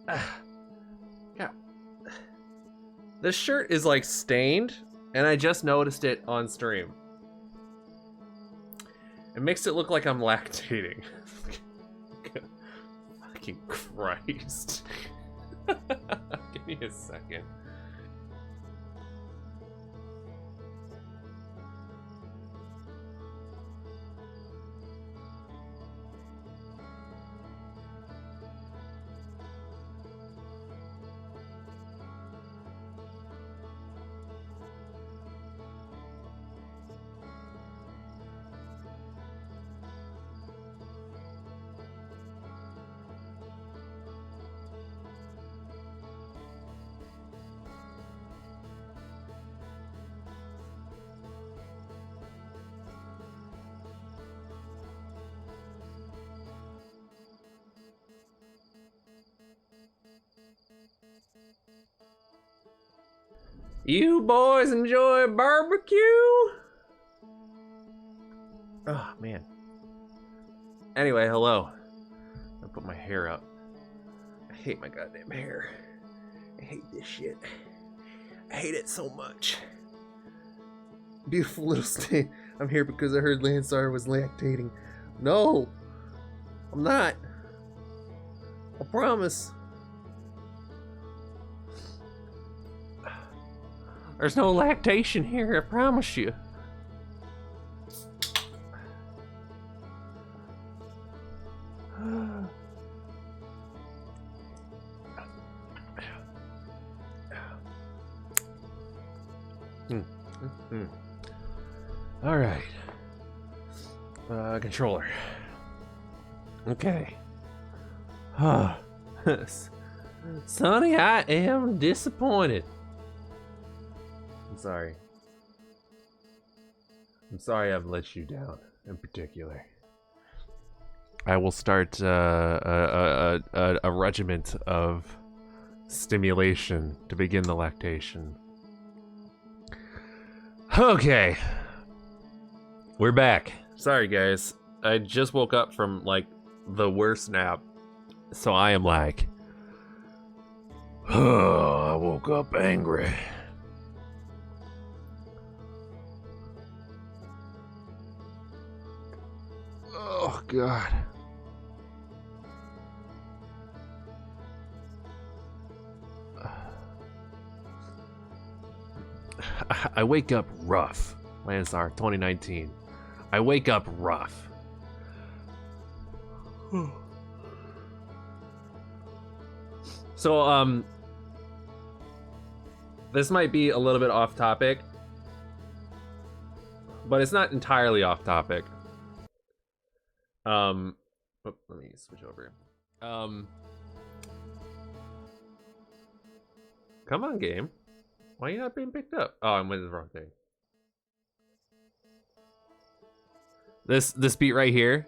Yeah. This shirt is like stained, and I just noticed it on stream. It makes it look like I'm lactating. Fucking Christ. Give me a second. You boys enjoy barbecue? Oh, man. Anyway, hello. I'll put my hair up. I hate my goddamn hair. I hate this shit. I hate it so much. Beautiful little stain. I'm here because I heard Lansar was lactating. No! I'm not. I promise. There's no lactation here, I promise you. All right. Controller. Okay. Sonny, I am disappointed. I'm sorry. I'm sorry I've let you down in particular. I will start a regiment of stimulation to begin the lactation. Okay. We're back. Sorry, guys. I just woke up from, like, the worst nap. So I am like... I woke up angry. Oh, God. I wake up rough. Lansar, 2019. I wake up rough. So, this might be a little bit off topic, but it's not entirely off topic. Let me switch over. Come on, game. Why are you not being picked up? Oh, I'm with the wrong thing. This beat right here,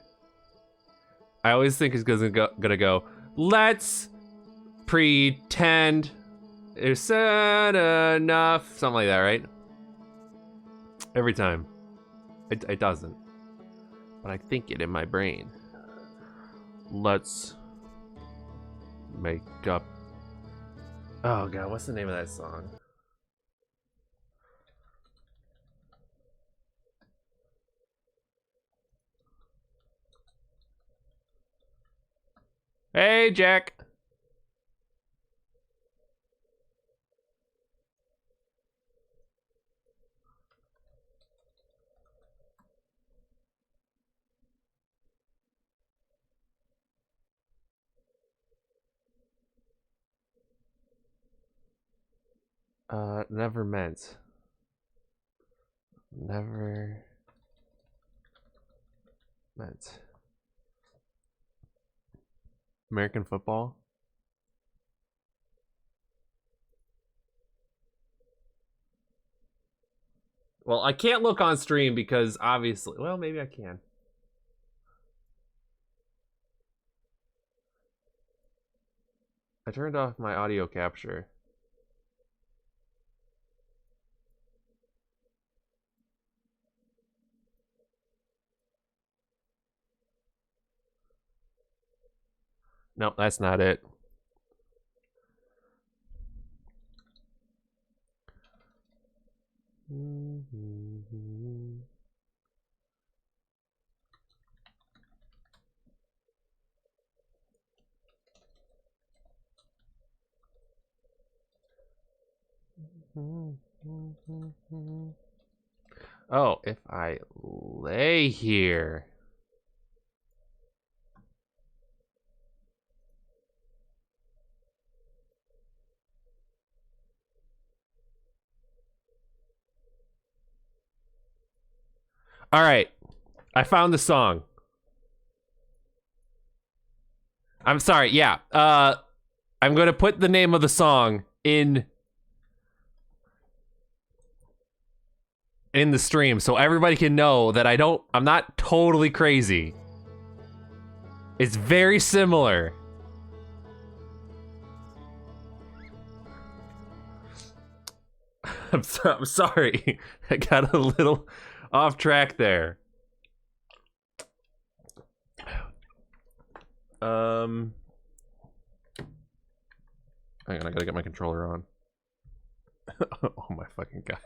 I always think is gonna go. Let's pretend it's enough, something like that, right? Every time, it doesn't, but I think it in my brain. Let's make up. Oh God, what's the name of that song? Hey, Jack. Never meant. Never meant. American football? Well, I can't look on stream because obviously, well, maybe I can. I turned off my audio capture. Nope, that's not it. Oh, if I lay here. All right. I found the song. I'm sorry. Yeah. I'm going to put the name of the song in the stream so everybody can know that I'm not totally crazy. It's very similar. I'm sorry. I got a little off track there. Hang on, I gotta get my controller on. Oh my fucking god.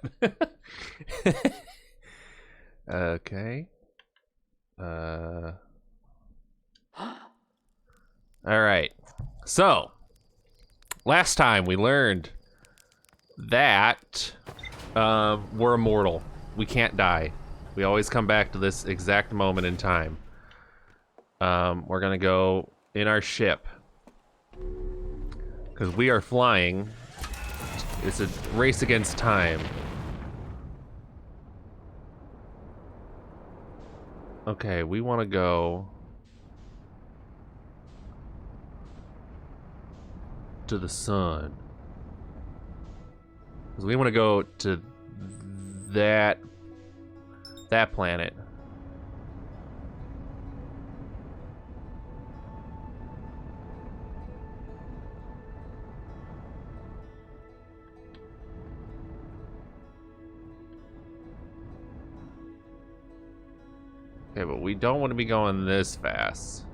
Okay. Alright. So, last time we learned that we're immortal. We can't die. We always come back to this exact moment in time. We're gonna go in our ship. Because we are flying. It's a race against time. Okay, we want to go to the sun. Because we want to go to that planet. Okay, but we don't want to be going this fast.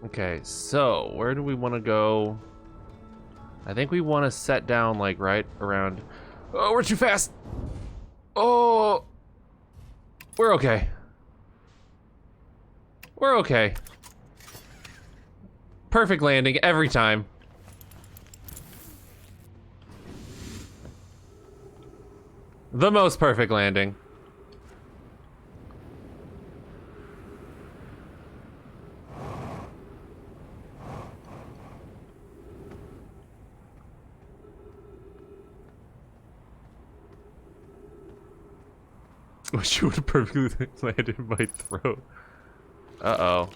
Okay, so where do we want to go? I think we want to set down like right around... Oh, we're too fast! Oh! We're okay. We're okay. Perfect landing every time. The most perfect landing. Wish you would have perfectly landed in my throat. Uh-oh.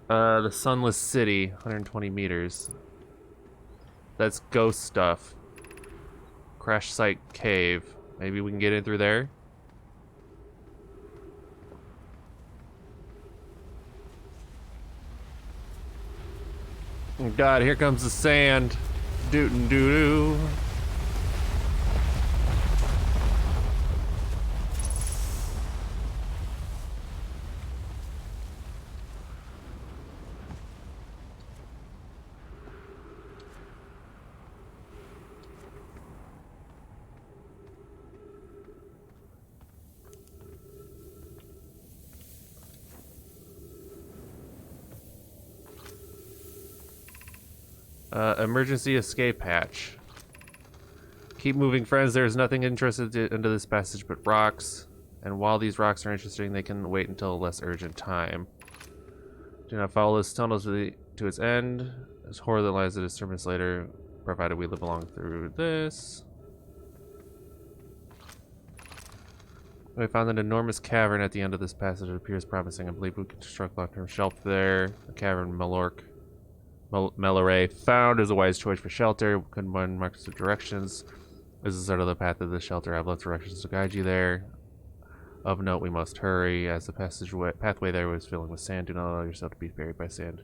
The Sunless City, 120 meters. That's ghost stuff. Crash site cave. Maybe we can get in through there? Oh god, here comes the sand. Dootin' doo-doo. Emergency escape hatch. Keep moving, friends. There is nothing interested into this passage but rocks. And while these rocks are interesting, they can wait until a less urgent time. Do not follow this tunnel to its end. There's horror that lies at a disturbance later, provided we live along through this. We found an enormous cavern at the end of this passage. It appears promising. I believe we can construct long-term shelter there. The cavern Meloray found is a wise choice for shelter. Couldn't find marks of directions. This is sort of the path of the shelter. I've left directions to guide you there. Of note, we must hurry, as the pathway there was filling with sand. Do not allow yourself to be buried by sand.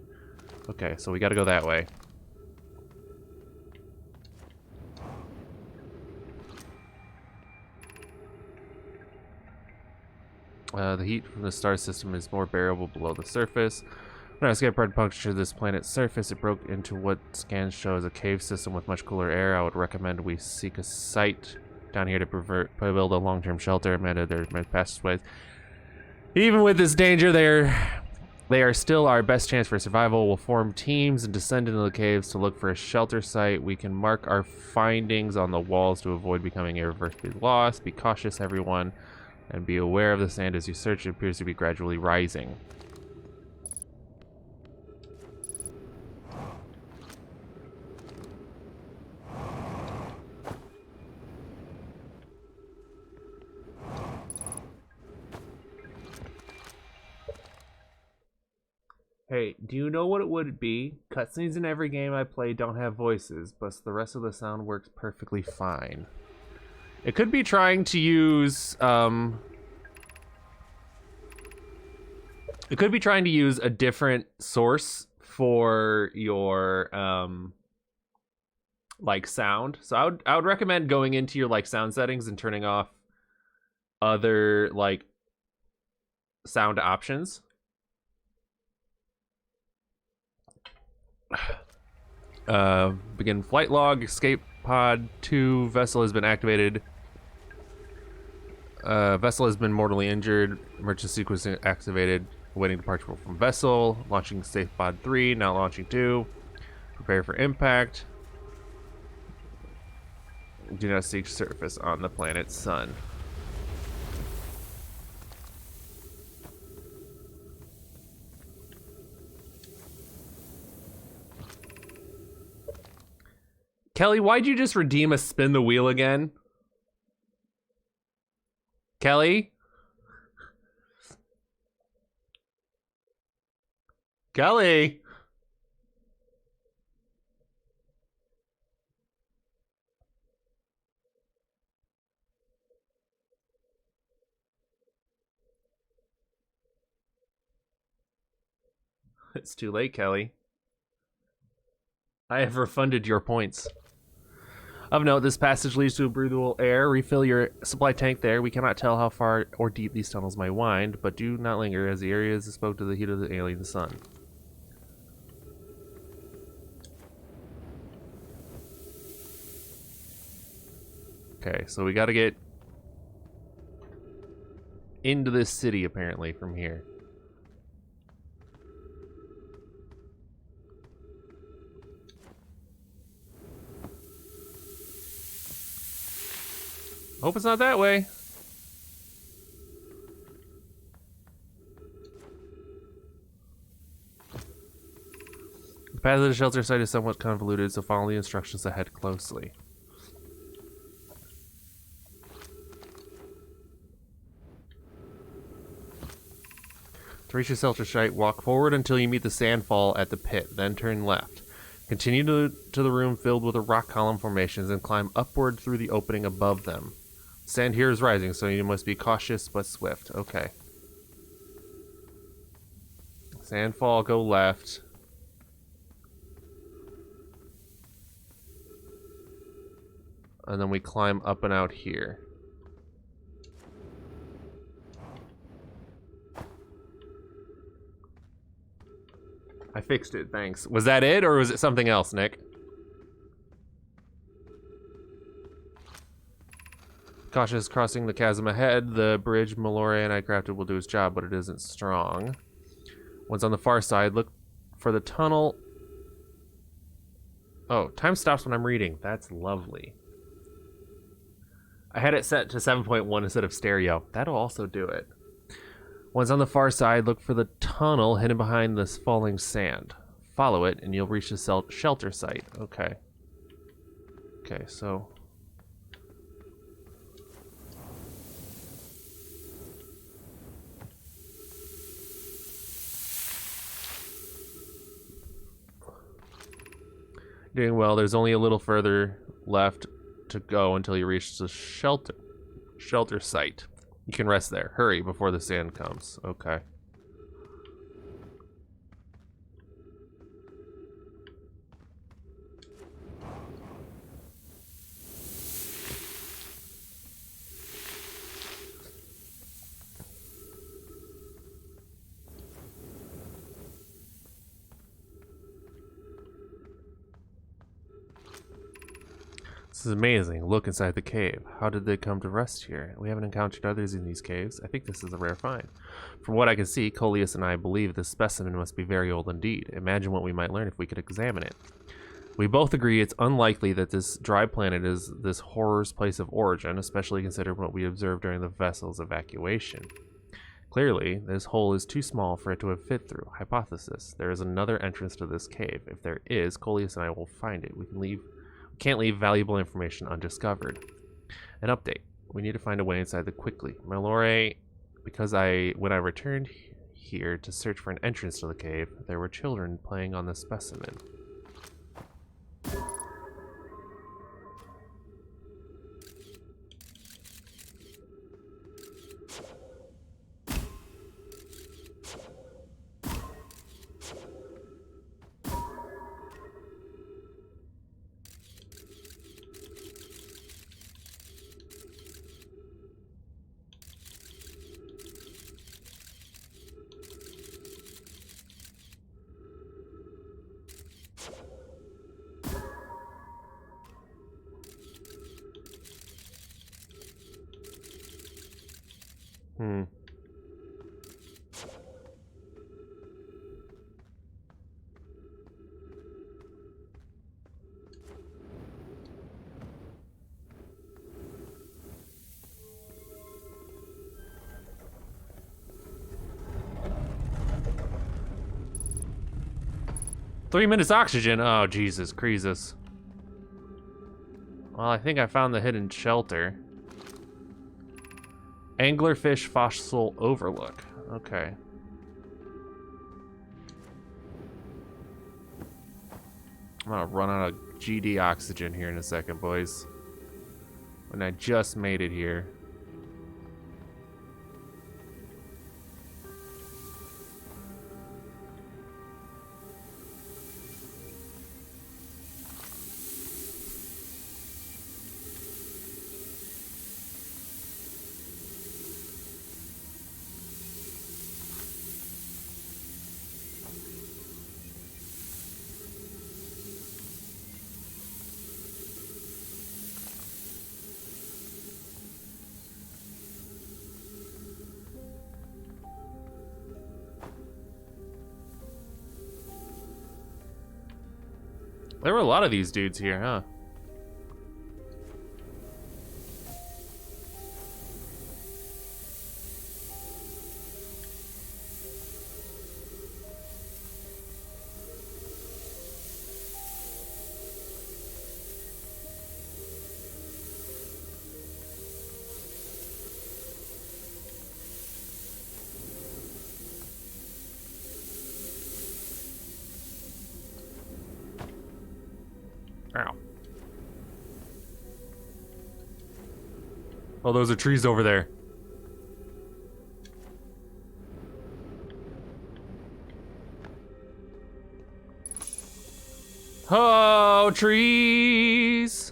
Okay, so we gotta go that way. The heat from the star system is more bearable below the surface. When our escape pod punctured this planet's surface, it broke into what scans show as a cave system with much cooler air. I would recommend we seek a site down here to build a long-term shelter. Amanda, their passageways. Even with this danger, they are still our best chance for survival. We'll form teams and descend into the caves to look for a shelter site. We can mark our findings on the walls to avoid becoming irreversibly lost. Be cautious, everyone, and be aware of the sand as you search. It appears to be gradually rising. Hey, do you know what it would be? Cutscenes in every game I play don't have voices, but the rest of the sound works perfectly fine. It could be trying to use, it could be trying to use a different source for your, like, sound. So I would recommend going into your, like, sound settings and turning off other, like, sound options. Begin flight log. Escape pod 2 vessel has been activated. Vessel has been mortally injured. Emergency sequence activated. Awaiting departure from vessel. Launching escape pod 3. Now launching 2. Prepare for impact. Do not seek surface on the planet Sun. Kelly, why'd you just redeem a spin the wheel again? Kelly? Kelly? It's too late, Kelly. I have refunded your points. Of note, this passage leads to a breathable air. Refill your supply tank there. We cannot tell how far or deep these tunnels might wind, but do not linger as the area is exposed to the heat of the alien sun. Okay, so we gotta get into this city apparently from here. Hope it's not that way. The path to the shelter site is somewhat convoluted, so follow the instructions ahead closely. To reach the shelter site, walk forward until you meet the sandfall at the pit, then turn left. Continue to the room filled with the rock column formations and climb upward through the opening above them. Sand here is rising, so you must be cautious but swift. Okay. Sandfall, go left. And then we climb up and out here. I fixed it, thanks. Was that it, or was it something else, Nick? Cautious crossing the chasm ahead. The bridge Mallory and I crafted will do its job, but it isn't strong. Once on the far side, look for the tunnel. Oh, time stops when I'm reading. That's lovely. I had it set to 7.1 instead of stereo. That'll also do it. Once on the far side, look for the tunnel hidden behind this falling sand. Follow it, and you'll reach the shelter site. Okay. Okay, so... Doing well. There's only a little further left to go until you reach the shelter site. You can rest there. Hurry before the sand comes. Okay. This is amazing. Look inside the cave. How did they come to rest here? We haven't encountered others in these caves. I think this is a rare find. From what I can see, Coleus and I believe this specimen must be very old indeed. Imagine what we might learn if we could examine it. We both agree it's unlikely that this dry planet is this horror's place of origin, especially considering what we observed during the vessel's evacuation. Clearly, this hole is too small for it to have fit through. Hypothesis. There is another entrance to this cave. If there is, Coleus and I will find it. We can't leave valuable information undiscovered. An update. We need to find a way inside quickly. Mallory, because when I returned here to search for an entrance to the cave, there were children playing on the specimen. Hmm. 3 minutes oxygen. Oh, Jesus, Croesus. Well, I think I found the hidden shelter. Anglerfish fossil overlook. Okay. I'm gonna run out of GD oxygen here in a second, boys. When I just made it here. There were a lot of these dudes here, huh? Ow. Oh, those are trees over there. Oh, trees!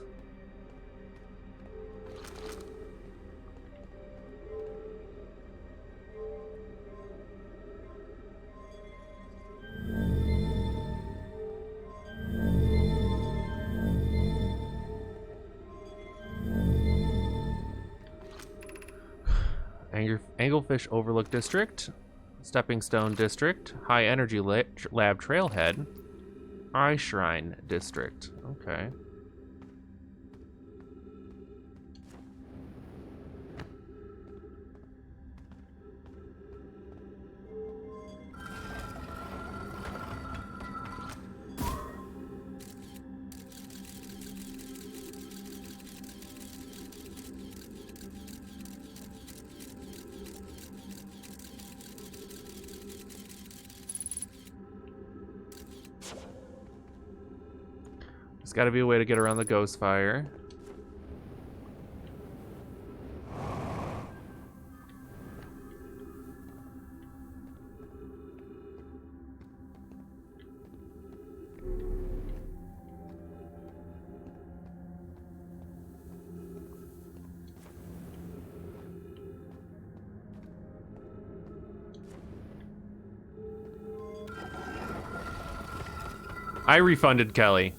Anglefish Overlook District, Stepping Stone District, High Energy Lab Trailhead, Eye Shrine District. Okay. There's got to be a way to get around the ghost fire. I refunded Kelly.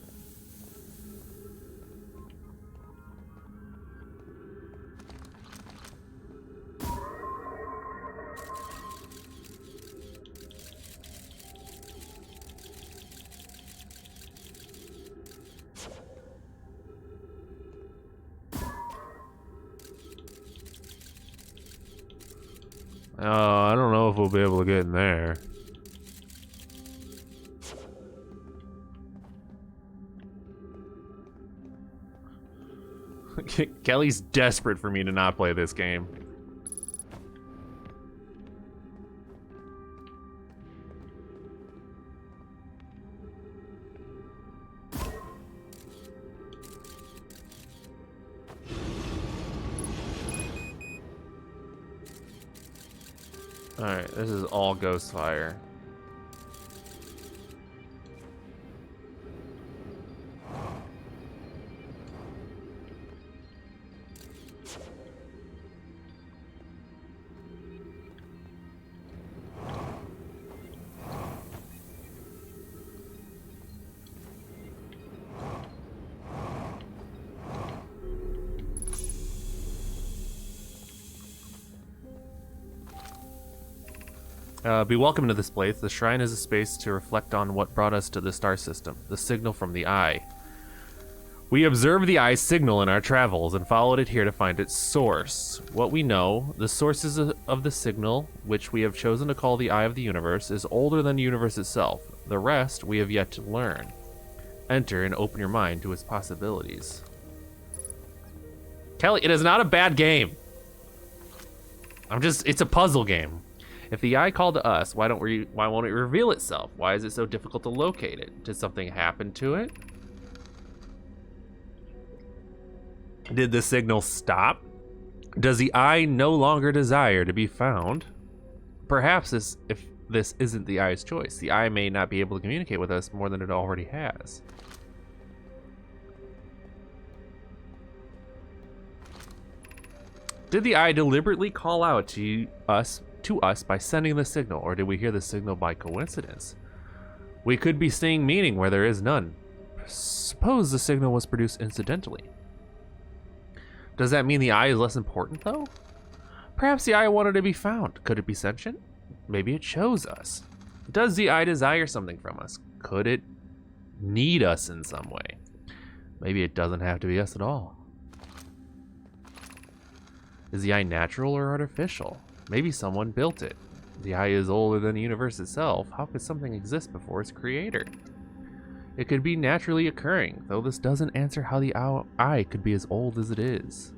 I don't know if we'll be able to get in there. Kelly's desperate for me to not play this game. Alright, this is all ghost fire. Be welcome to this place. The shrine is a space to reflect on what brought us to the star system, the signal from the eye. We observed the eye's signal in our travels and followed it here to find its source. What we know, the sources of the signal, which we have chosen to call the eye of the universe, is older than the universe itself. The rest we have yet to learn. Enter and open your mind to its possibilities. Kelly, it is not a bad game. It's a puzzle game. If the eye called to us, why won't it reveal itself? Why is it so difficult to locate it? Did something happen to it? Did the signal stop? Does the eye no longer desire to be found? Perhaps if this isn't the eye's choice, the eye may not be able to communicate with us more than it already has. Did the eye deliberately call out to us by sending the signal, or did we hear the signal by coincidence? We could be seeing meaning where there is none. Suppose the signal was produced incidentally. Does that mean the eye is less important, though? Perhaps the eye wanted to be found. Could it be sentient? Maybe it chose us. Does the eye desire something from us? Could it need us in some way? Maybe it doesn't have to be us at all. Is the eye natural or artificial? Maybe someone built it. The eye is older than the universe itself. How could something exist before its creator? It could be naturally occurring, though this doesn't answer how the eye could be as old as it is.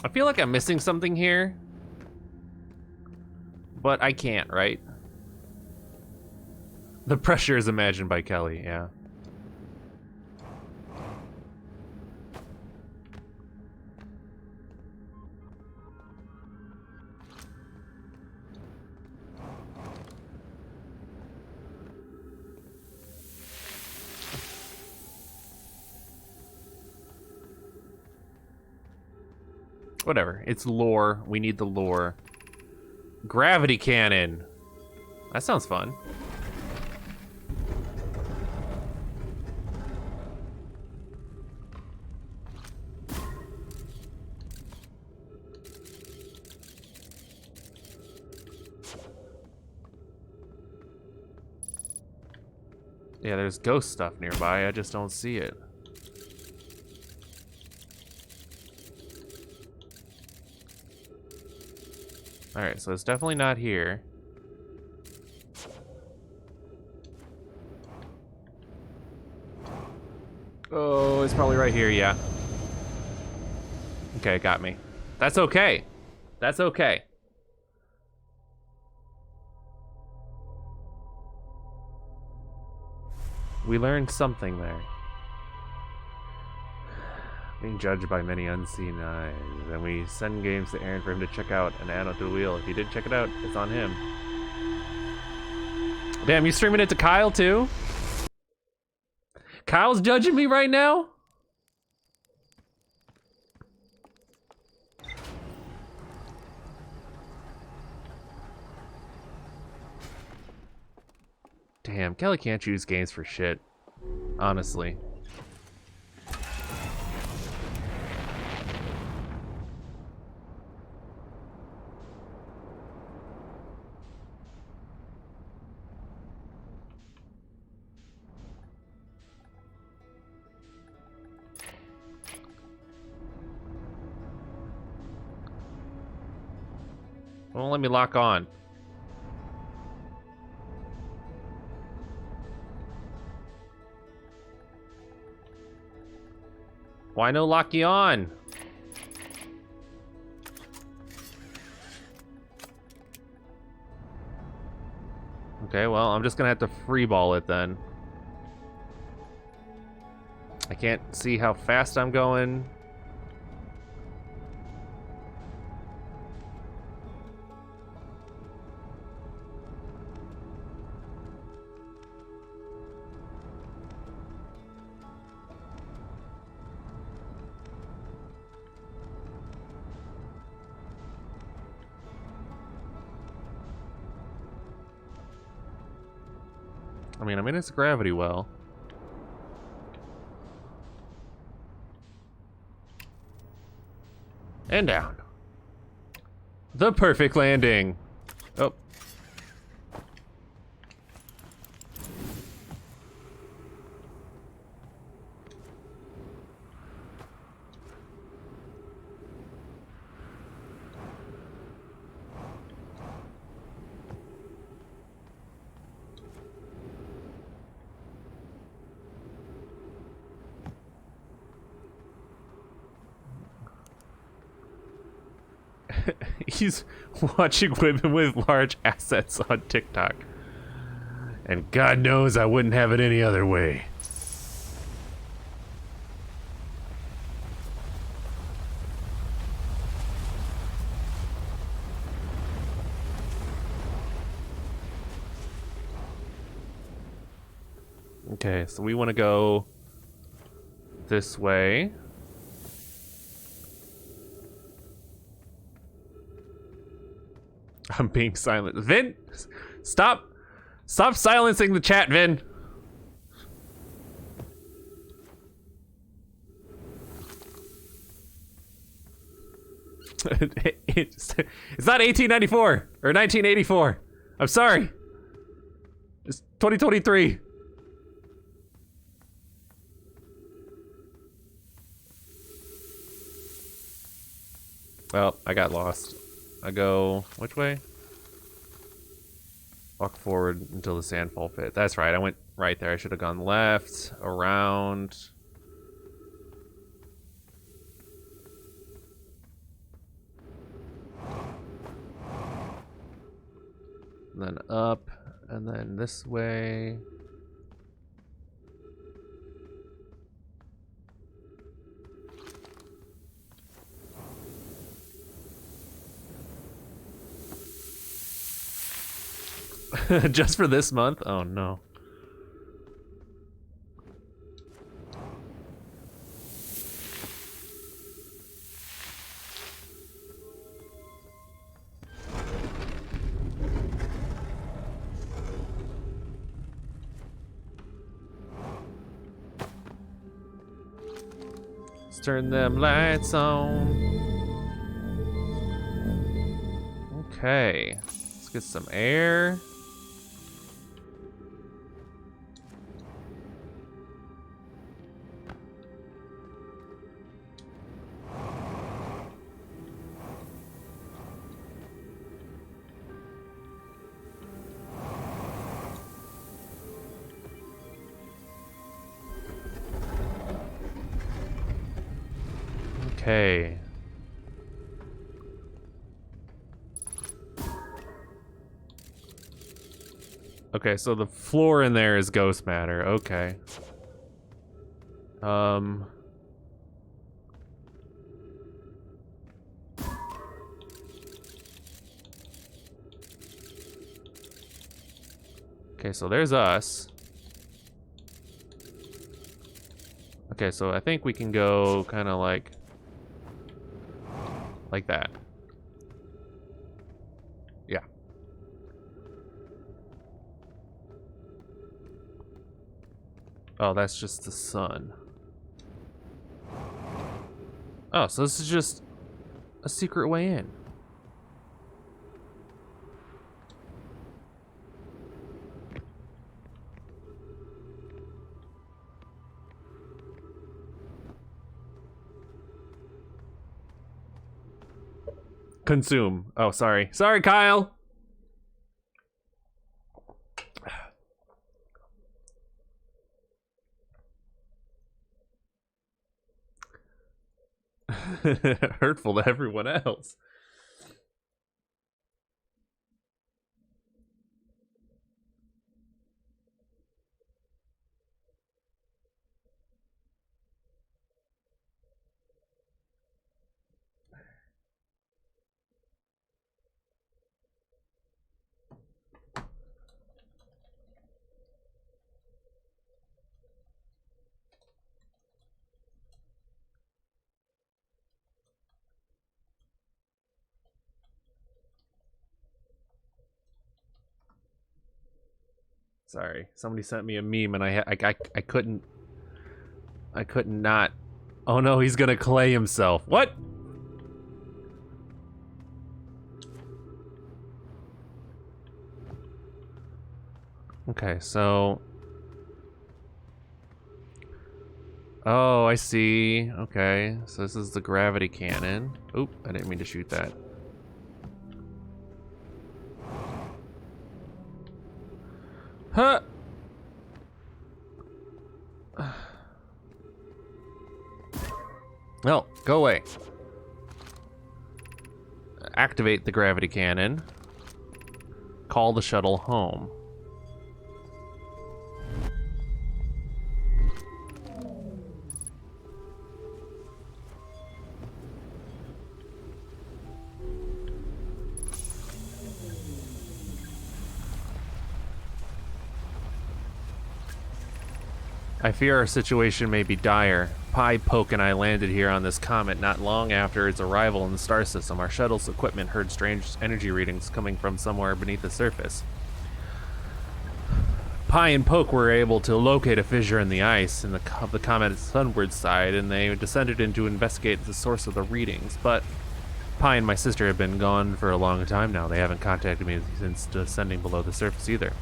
I feel like I'm missing something here, but I can't, right? The pressure is imagined by Kelly, yeah. Whatever, it's lore. We need the lore. Gravity cannon. That sounds fun. Yeah, there's ghost stuff nearby. I just don't see it. Alright, so it's definitely not here. Oh, it's probably right here, yeah. Okay, got me. That's okay. That's okay. We learned something there. Being judged by many unseen eyes. And we send games to Aaron for him to check out and add onto the wheel. If he did check it out, it's on him. Damn, you streaming it to Kyle too? Kyle's judging me right now? Damn, Kelly can't choose games for shit. Honestly. Won't let me lock on. Why no locky on? Okay, well, I'm just gonna have to freeball it then. I can't see how fast I'm going. I mean, I'm in its gravity well. And down. The perfect landing. Oh. He's watching women with large assets on TikTok. And God knows I wouldn't have it any other way. Okay, so we want to go this way. I'm being silent. Vin, stop silencing the chat, Vin. It's not 1894 or 1984. I'm sorry. It's 2023. Well, I got lost. I go which way? Walk forward until the sandfall pit. That's right. I went right there. I should have gone left, around. And then up, and then this way. Just for this month? Oh no. Let's turn them lights on. Okay. Let's get some air. Okay. Okay, so the floor in there is ghost matter. Okay. Okay, so there's us. Okay, so I think we can go kind of like that. Yeah. Oh, that's just the sun. Oh, so this is just a secret way in. Consume. Oh, sorry. Sorry, Kyle. Hurtful to everyone else. Sorry, somebody sent me a meme and I couldn't not. Oh no, he's gonna clay himself. What? Okay, so. Oh, I see. Okay, so this is the gravity cannon. Oop, I didn't mean to shoot that. Huh! Well, go away. Activate the gravity cannon. Call the shuttle home. I fear our situation may be dire. Pi, Poke, and I landed here on this comet not long after its arrival in the star system. Our shuttle's equipment heard strange energy readings coming from somewhere beneath the surface. Pi and Poke were able to locate a fissure in the ice in the comet's sunward side, and they descended in to investigate the source of the readings. But Pi and my sister have been gone for a long time now. They haven't contacted me since descending below the surface either.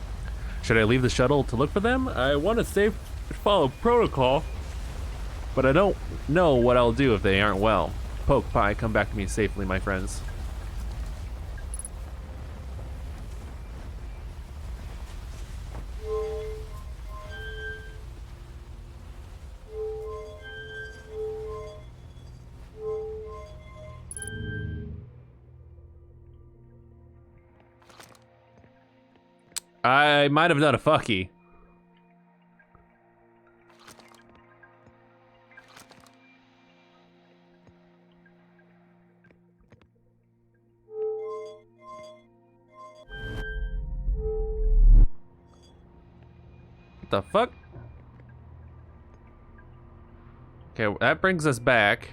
Should I leave the shuttle to look for them? I want to follow protocol, but I don't know what I'll do if they aren't well. Poke, Pi, come back to me safely, my friends. I might have done a fucky. What the fuck? Okay, that brings us back.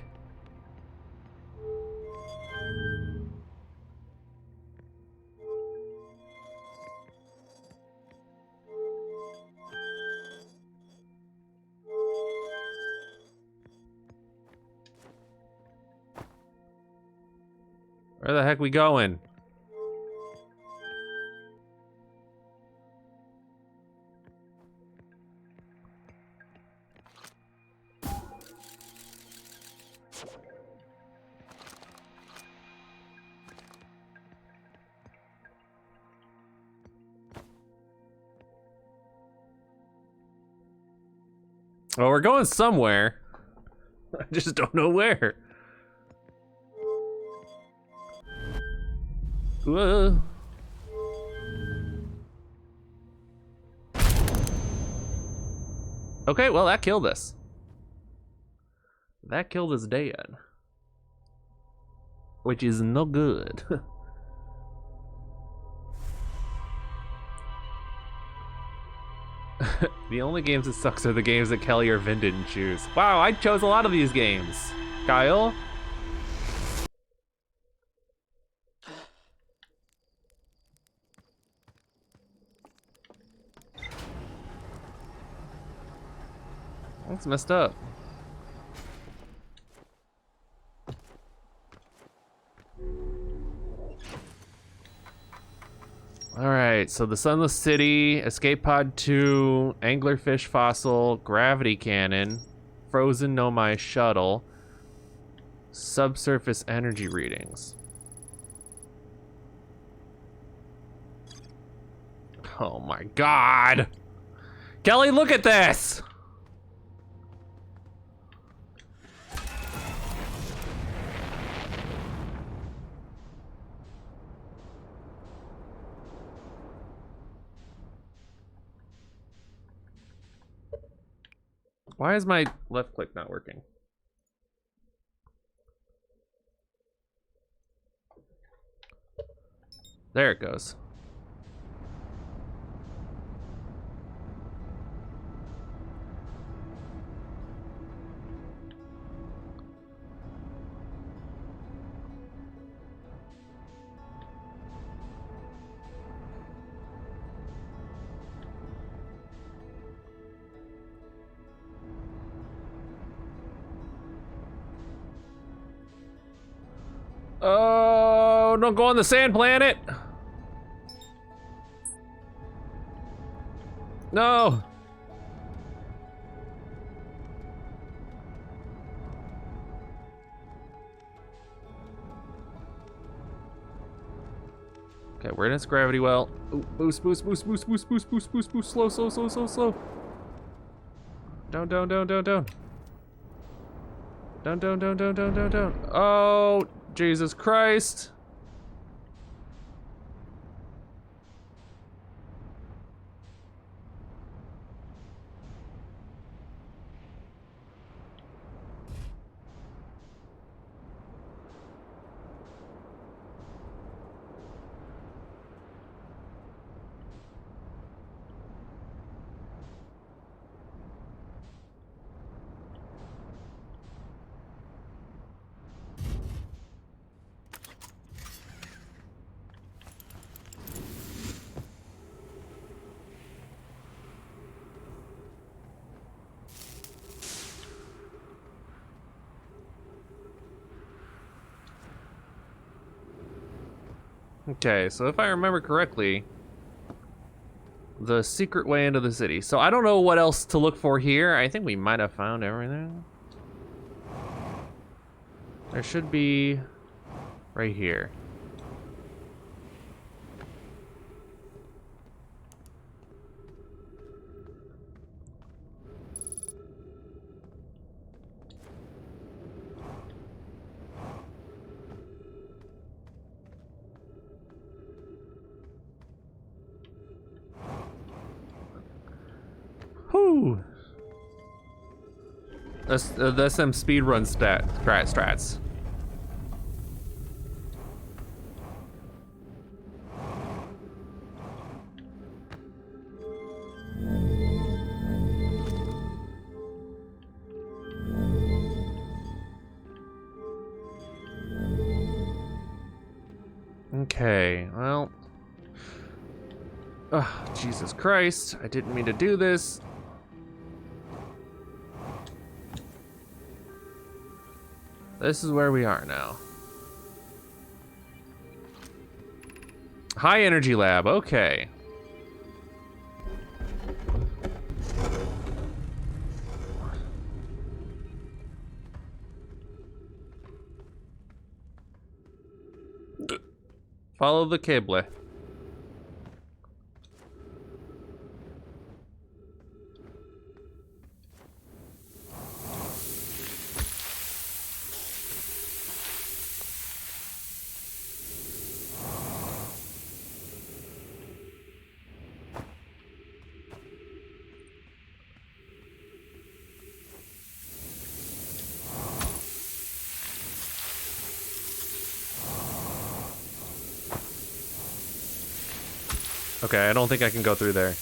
Where the heck we going? Well, we're going somewhere. I just don't know where. Whoa. Okay, well, that killed us. That killed us dead. Which is no good. The only games that sucks are the games that Kelly or Vin didn't choose. Wow, I chose a lot of these games. Kyle? That's messed up. Alright, so the Sunless City, Escape Pod 2, Anglerfish Fossil, Gravity Cannon, Frozen Nomai Shuttle, Subsurface Energy Readings. Oh my god! Kelly, look at this! Why is my left click not working? There it goes. Oh, don't go on the sand planet. No. Okay, we're in its gravity well. Ooh, boost, boost, boost, boost, boost, boost, boost, boost, boost, slow, slow, slow, slow, slow. Down, down, down, down, down. Down, down, down, down, down, down, down. Oh, Jesus Christ. Okay, so if I remember correctly, the secret way into the city. So I don't know what else to look for here. I think we might have found everything. There should be right here. Whew. That's them speedrun strats. Okay, well. Ugh, Jesus Christ, I didn't mean to do this. This is where we are now. High energy lab, okay. Follow the cable. Okay, I don't think I can go through there.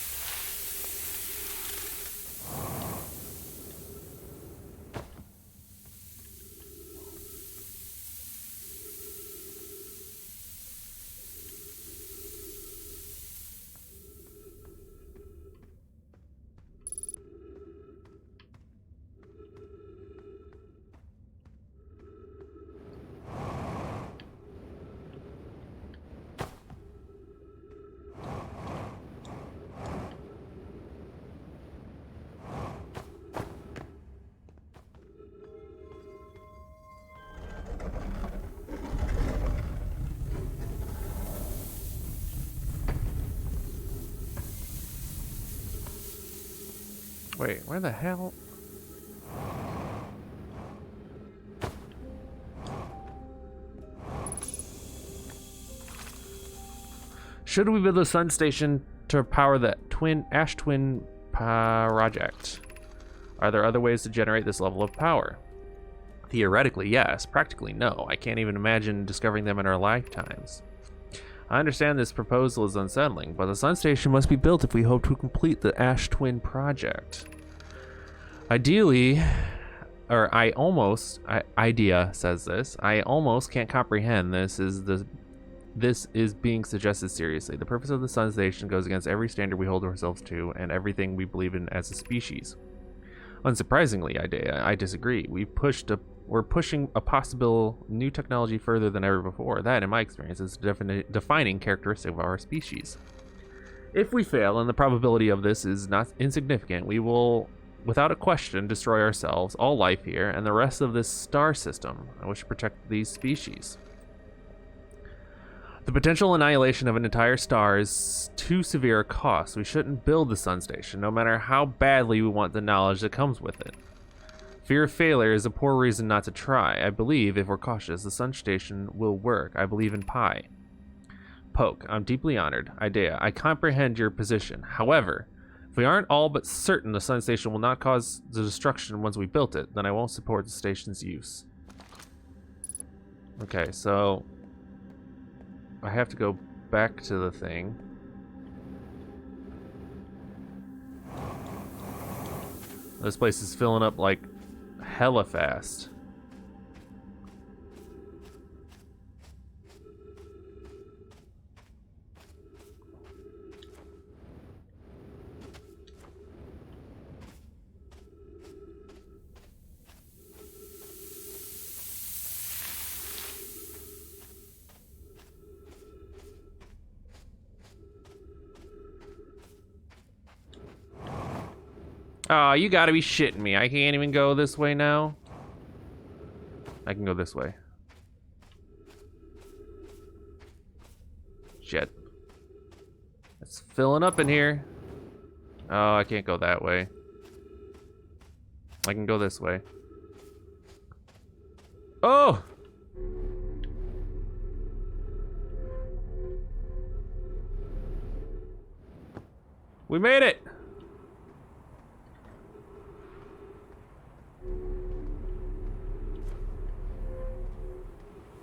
Wait, where the hell? Should we build a sun station to power the Ash Twin project? Are there other ways to generate this level of power? Theoretically, yes. Practically, no. I can't even imagine discovering them in our lifetimes. I understand this proposal is unsettling, but the sun station must be built if we hope to complete the Ash Twin project. Ideally, or Idea says this, I almost can't comprehend this is being suggested seriously. The purpose of the sun station goes against every standard we hold ourselves to and everything we believe in as a species. Unsurprisingly, I disagree. We're pushing a possible new technology further than ever before. That, in my experience, is a defining characteristic of our species. If we fail, and the probability of this is not insignificant, we will, without a question, destroy ourselves, all life here, and the rest of this star system. I wish to protect these species. The potential annihilation of an entire star is too severe a cost. We shouldn't build the sun station, no matter how badly we want the knowledge that comes with it. Fear of failure is a poor reason not to try. I believe, if we're cautious, the sun station will work. I believe in Pi. Poke, I'm deeply honored. Idea, I comprehend your position. However, if we aren't all but certain the sun station will not cause the destruction once we built it, then I won't support the station's use. Okay, so I have to go back to the thing. This place is filling up like hella fast. Oh, you gotta be shitting me. I can't even go this way now. I can go this way. Shit. It's filling up in here. Oh, I can't go that way. I can go this way. Oh! We made it!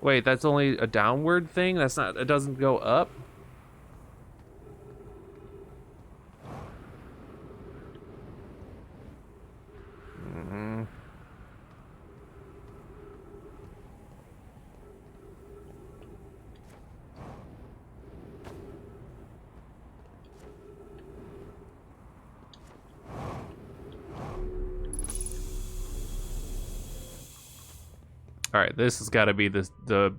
Wait, that's only a downward thing? That's not, it doesn't go up? Mm-hmm. All right, this has got to be the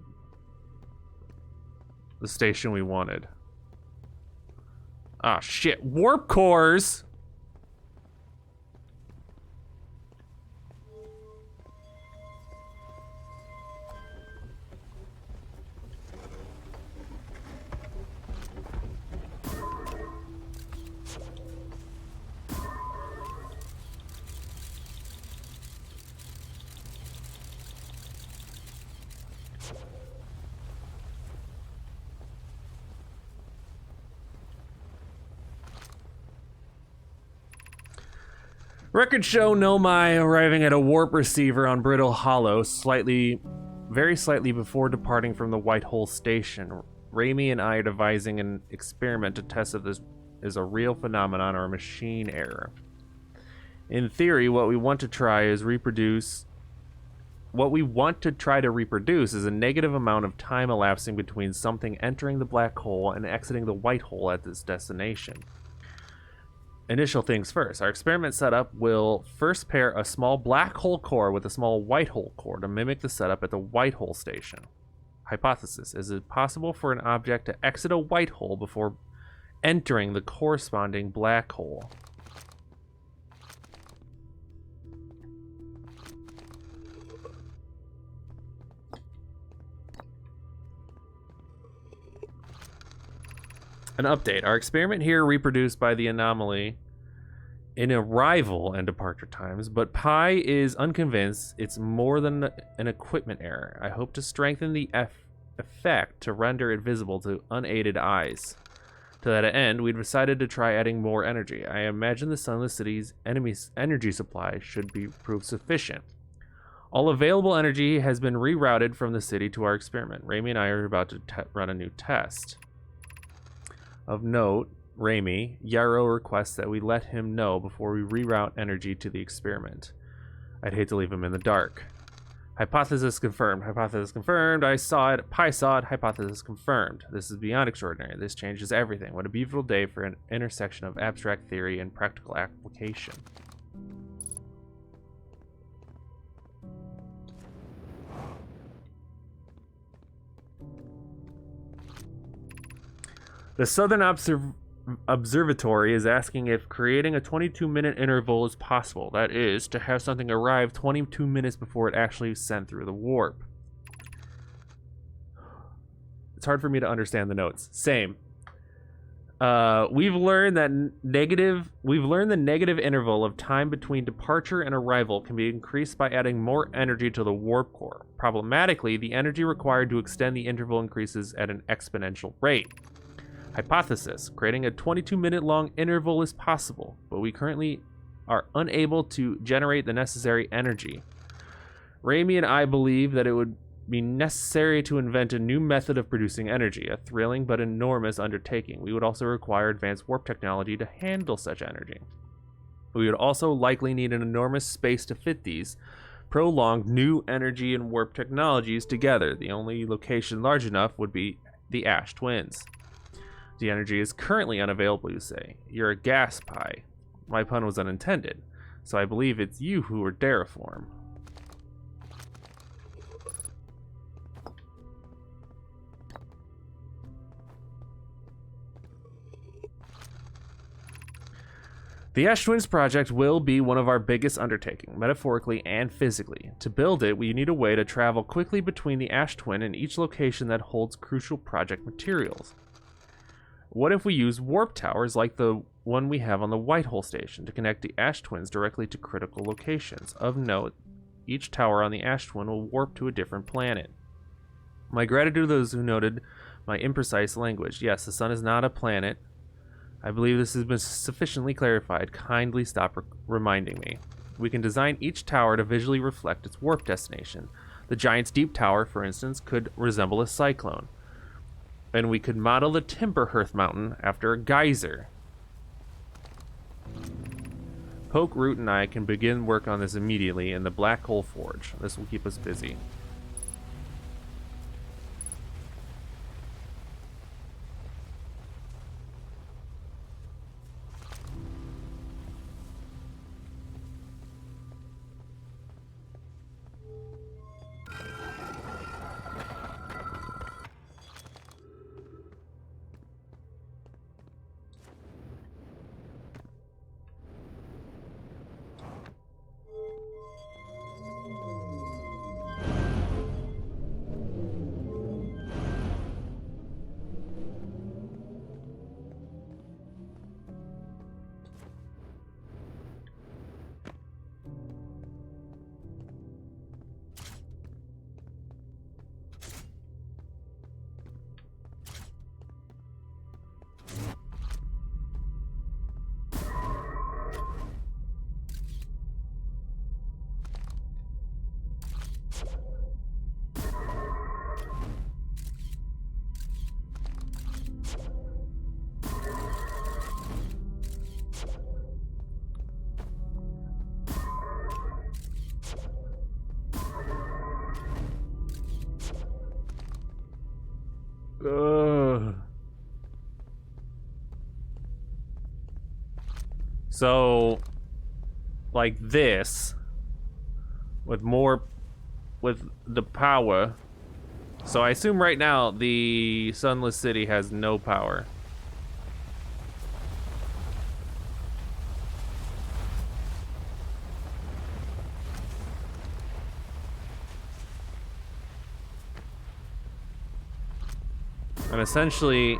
station we wanted. Ah, shit. Warp cores! Records show Nomai arriving at a warp receiver on Brittle Hollow very slightly before departing from the White Hole Station. Raimi and I are devising an experiment to test if this is a real phenomenon or a machine error. In theory, what we want to try to reproduce is a negative amount of time elapsing between something entering the black hole and exiting the white hole at this destination. Initial things first. Our experiment setup will first pair a small black hole core with a small white hole core to mimic the setup at the white hole station. Hypothesis. Is it possible for an object to exit a white hole before entering the corresponding black hole? An update. Our experiment here reproduced by the anomaly in arrival and departure times, but Pi is unconvinced it's more than an equipment error. I hope to strengthen the effect to render it visible to unaided eyes. To that end, we decided to try adding more energy. I imagine the Sunless City's energy supply should prove sufficient. All available energy has been rerouted from the city to our experiment. Raimi and I are about to run a new test. Of note, Raimi, Yarrow requests that we let him know before we reroute energy to the experiment. I'd hate to leave him in the dark. Hypothesis confirmed. Hypothesis confirmed. I saw it. Pi saw it. Hypothesis confirmed. This is beyond extraordinary. This changes everything. What a beautiful day for an intersection of abstract theory and practical application. The Southern Observatory is asking if creating a 22-minute interval is possible. That is, to have something arrive 22 minutes before it actually is sent through the warp. It's hard for me to understand the notes. Same. We've learned the negative interval of time between departure and arrival can be increased by adding more energy to the warp core. Problematically, the energy required to extend the interval increases at an exponential rate. Hypothesis: creating a 22-minute long interval is possible, but we currently are unable to generate the necessary energy. Raimi and I believe that it would be necessary to invent a new method of producing energy, a thrilling but enormous undertaking. We would also require advanced warp technology to handle such energy. We would also likely need an enormous space to fit these prolonged new energy and warp technologies together. The only location large enough would be the Ash Twins. The energy is currently unavailable, you say. You're a gas Pi. My pun was unintended, so I believe it's you who are Terraform. The Ash Twins project will be one of our biggest undertakings, metaphorically and physically. To build it, we need a way to travel quickly between the Ash Twin and each location that holds crucial project materials. What if we use warp towers like the one we have on the Whitehole station to connect the Ash Twins directly to critical locations? Of note, each tower on the Ash Twin will warp to a different planet. My gratitude to those who noted my imprecise language. Yes, the sun is not a planet. I believe this has been sufficiently clarified. Kindly stop reminding me. We can design each tower to visually reflect its warp destination. The Giant's Deep Tower, for instance, could resemble a cyclone. And we could model the Timberhearth Mountain after a geyser. Poke, Root, and I can begin work on this immediately in the Black Hole Forge. This will keep us busy. So, like this, with the power. So I assume right now the Sunless City has no power. And essentially,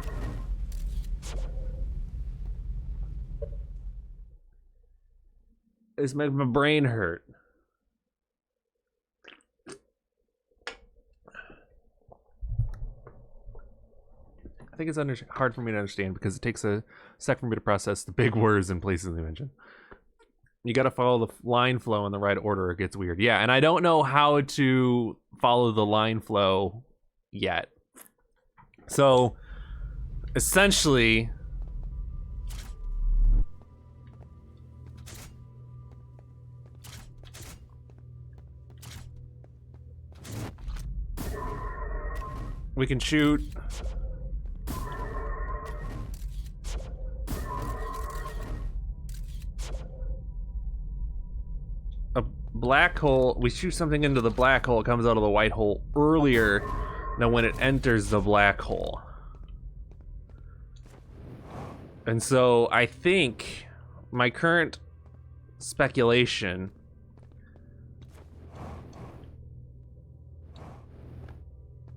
It's making my brain hurt. I think it's hard for me to understand because it takes a sec for me to process the big words and places they mention. You got to follow the line flow in the right order or it gets weird. Yeah, and I don't know how to follow the line flow yet. So, essentially, we can shoot a black hole. We shoot something into the black hole, it comes out of the white hole earlier than when it enters the black hole. And so I think my current speculation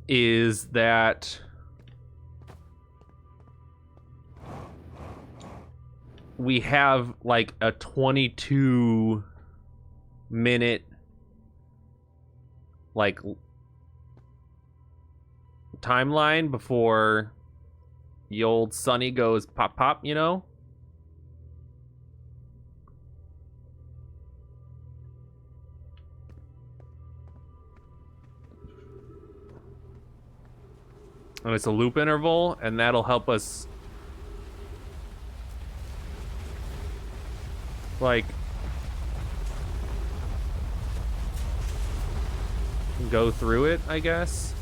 is that we have like a 22-minute like timeline before the old Sunny goes pop pop, you know? And it's a loop interval, and that'll help us like go through it, I guess.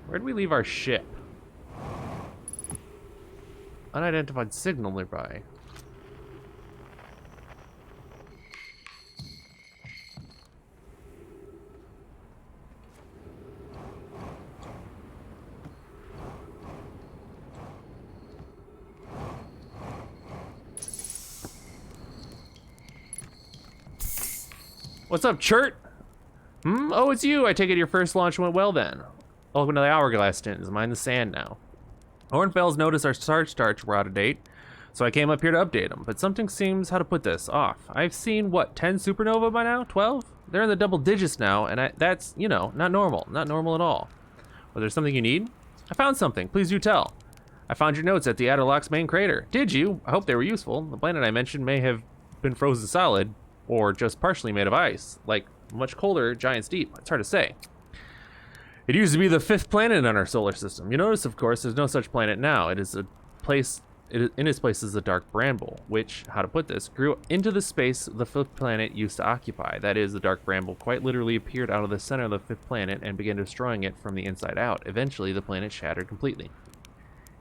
Where'd we leave our ship? Unidentified signal nearby. What's up, Chert? Oh, it's you. I take it your first launch went well then. Welcome to the Hourglass Tins. Mind the sand now. Hornfels noticed our starch were out of date, so I came up here to update them, but something seems, how to put this, off. I've seen, what, 10 supernova by now? 12? They're in the double digits now, and that's, you know, not normal. Not normal at all. Well, there's something you need? I found something. Please do tell. I found your notes at the Adderlock's main crater. Did you? I hope they were useful. The planet I mentioned may have been frozen solid, or just partially made of ice, like much colder, giants deep. It's hard to say. It used to be the 5th planet in our solar system. You notice, of course, there's no such planet now. It is a place, in its place is the dark bramble, which, how to put this, grew into the space the 5th planet used to occupy. That is, the dark bramble quite literally appeared out of the center of the 5th planet and began destroying it from the inside out. Eventually, the planet shattered completely,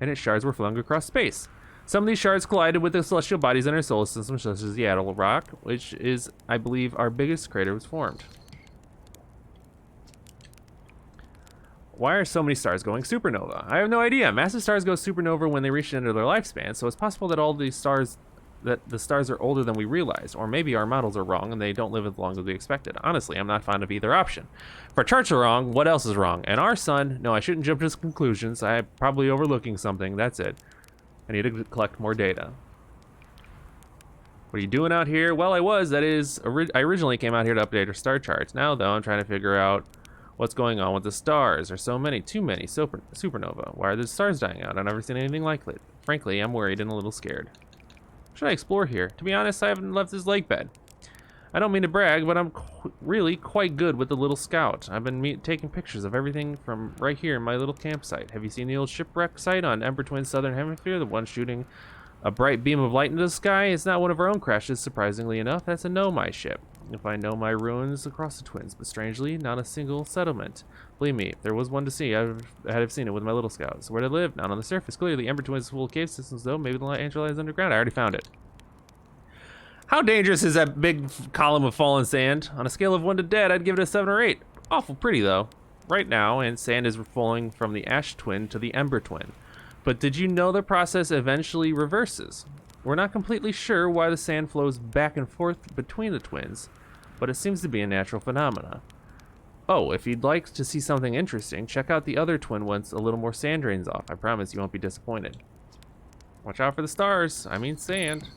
and its shards were flung across space. Some of these shards collided with the celestial bodies in our solar system, such as the Adderlock, which is, I believe, our biggest crater was formed. Why are so many stars going supernova? I have no idea. Massive stars go supernova when they reach the end of their lifespan, so it's possible that all these stars, that the stars are older than we realize, or maybe our models are wrong and they don't live as long as we expected. Honestly, I'm not fond of either option. If our charts are wrong, what else is wrong? And our sun, no, I shouldn't jump to conclusions. I'm probably overlooking something. That's it. I need to collect more data. What are you doing out here? Well, I was. That is, I originally came out here to update our star charts. Now, though, I'm trying to figure out what's going on with the stars. There's so many, too many supernova. Why are the stars dying out? I've never seen anything like it. Frankly, I'm worried and a little scared. Should I explore here? To be honest, I haven't left this lake bed. I don't mean to brag, but I'm really quite good with the little scout. I've been taking pictures of everything from right here in my little campsite. Have you seen the old shipwreck site on Ember Twin's southern hemisphere? The one shooting a bright beam of light into the sky? It's not one of our own crashes, surprisingly enough. That's a Nomai ship. If I know my ruins across the Twins, but strangely, not a single settlement. Believe me, if there was one to see, I'd have seen it with my little scouts. Where to live? Not on the surface. Clearly, Ember Twins is full of cave systems, though. Maybe the answer lies underground. I already found it. How dangerous is that big column of fallen sand? On a scale of 1 to dead, I'd give it a 7 or 8. Awful pretty, though. Right now, and sand is falling from the Ash Twin to the Ember Twin. But did you know the process eventually reverses? We're not completely sure why the sand flows back and forth between the twins, but it seems to be a natural phenomena. Oh, if you'd like to see something interesting, check out the other twin once a little more sand drains off. I promise you won't be disappointed. Watch out for the stars. I mean sand.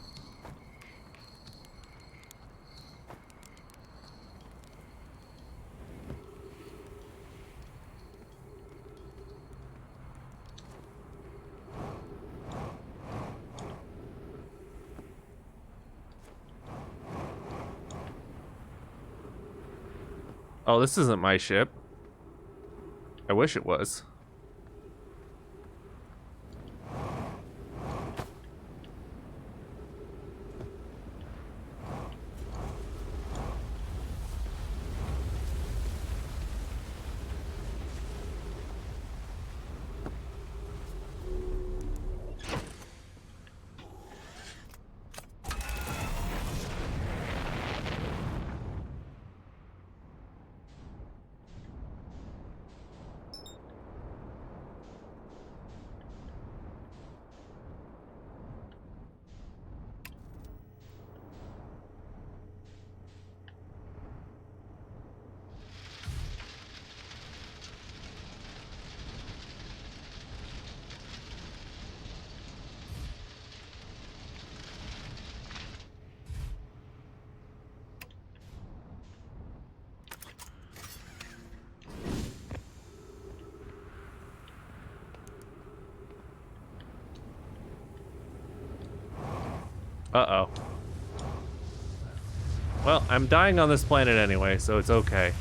Oh, this isn't my ship. I wish it was. Uh-oh. Well, I'm dying on this planet anyway, so it's okay.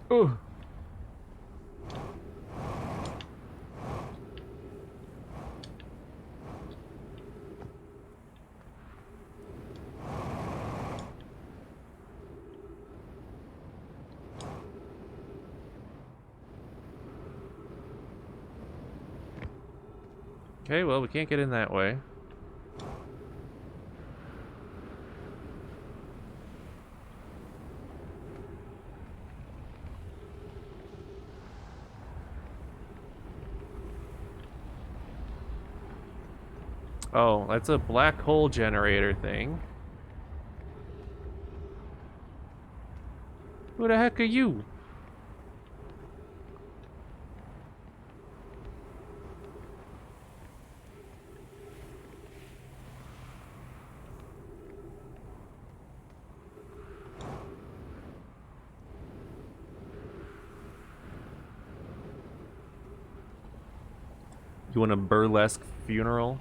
Ooh. Okay, well, we can't get in that way. Oh, that's a black hole generator thing. Who the heck are you? You want a burlesque funeral?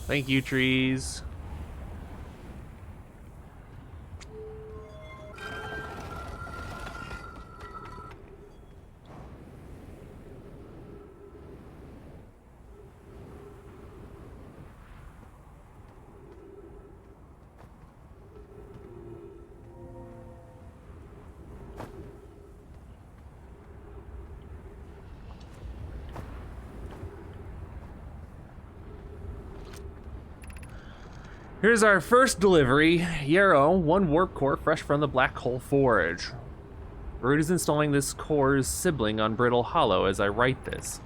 Thank you, trees. Here's our first delivery. Yarrow, 1 warp core fresh from the Black Hole Forge. Root is installing this core's sibling on Brittle Hollow as I write this.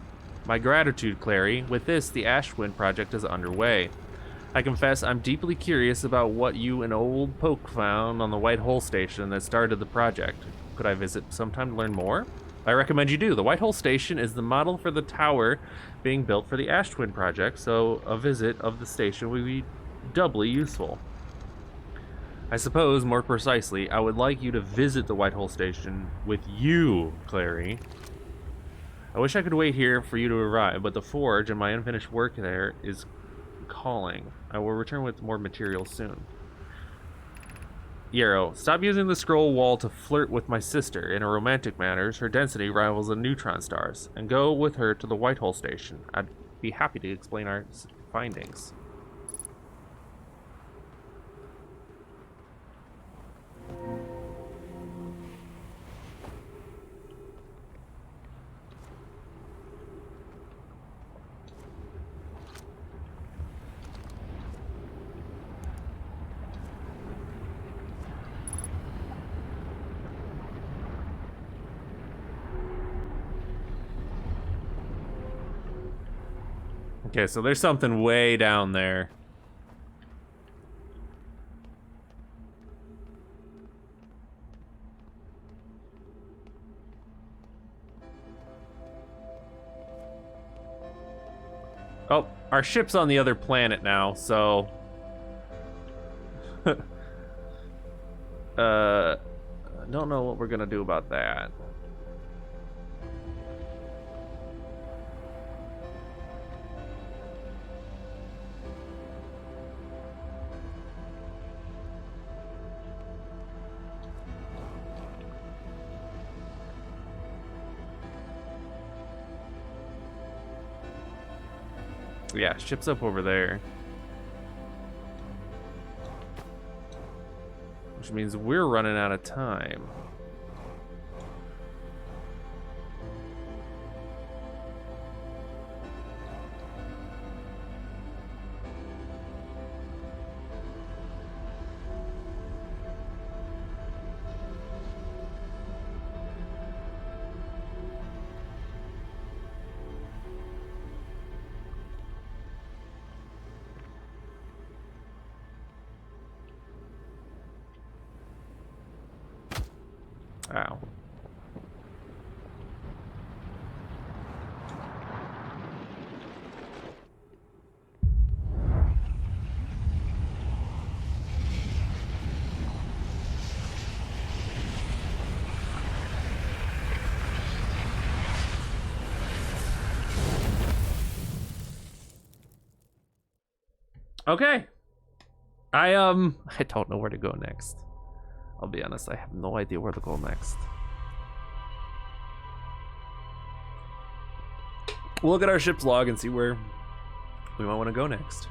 My gratitude, Clary. With this, the Ashwind project is underway. I confess I'm deeply curious about what you and old Poke found on the White Hole Station that started the project. Could I visit sometime to learn more? I recommend you do. The White Hole Station is the model for the tower being built for the Ashwind project, so a visit of the station would be doubly useful. I suppose, more precisely, I would like you to visit the White Hole Station with you, Clary. I wish I could wait here for you to arrive, but the forge and my unfinished work there is calling. I will return with more material soon. Yarrow, stop using the scroll wall to flirt with my sister in a romantic manner. Her density rivals a neutron star's. And go with her to the Whitehall station. I'd be happy to explain our findings. Okay, so there's something way down there. Oh, our ship's on the other planet now, so... I don't know what we're gonna do about that. Yeah, ship's up over there. Which means we're running out of time. Ow. Okay. I don't know where to go next. I'll be honest, I have no idea where to go next. We'll look at our ship's log and see where we might want to go next.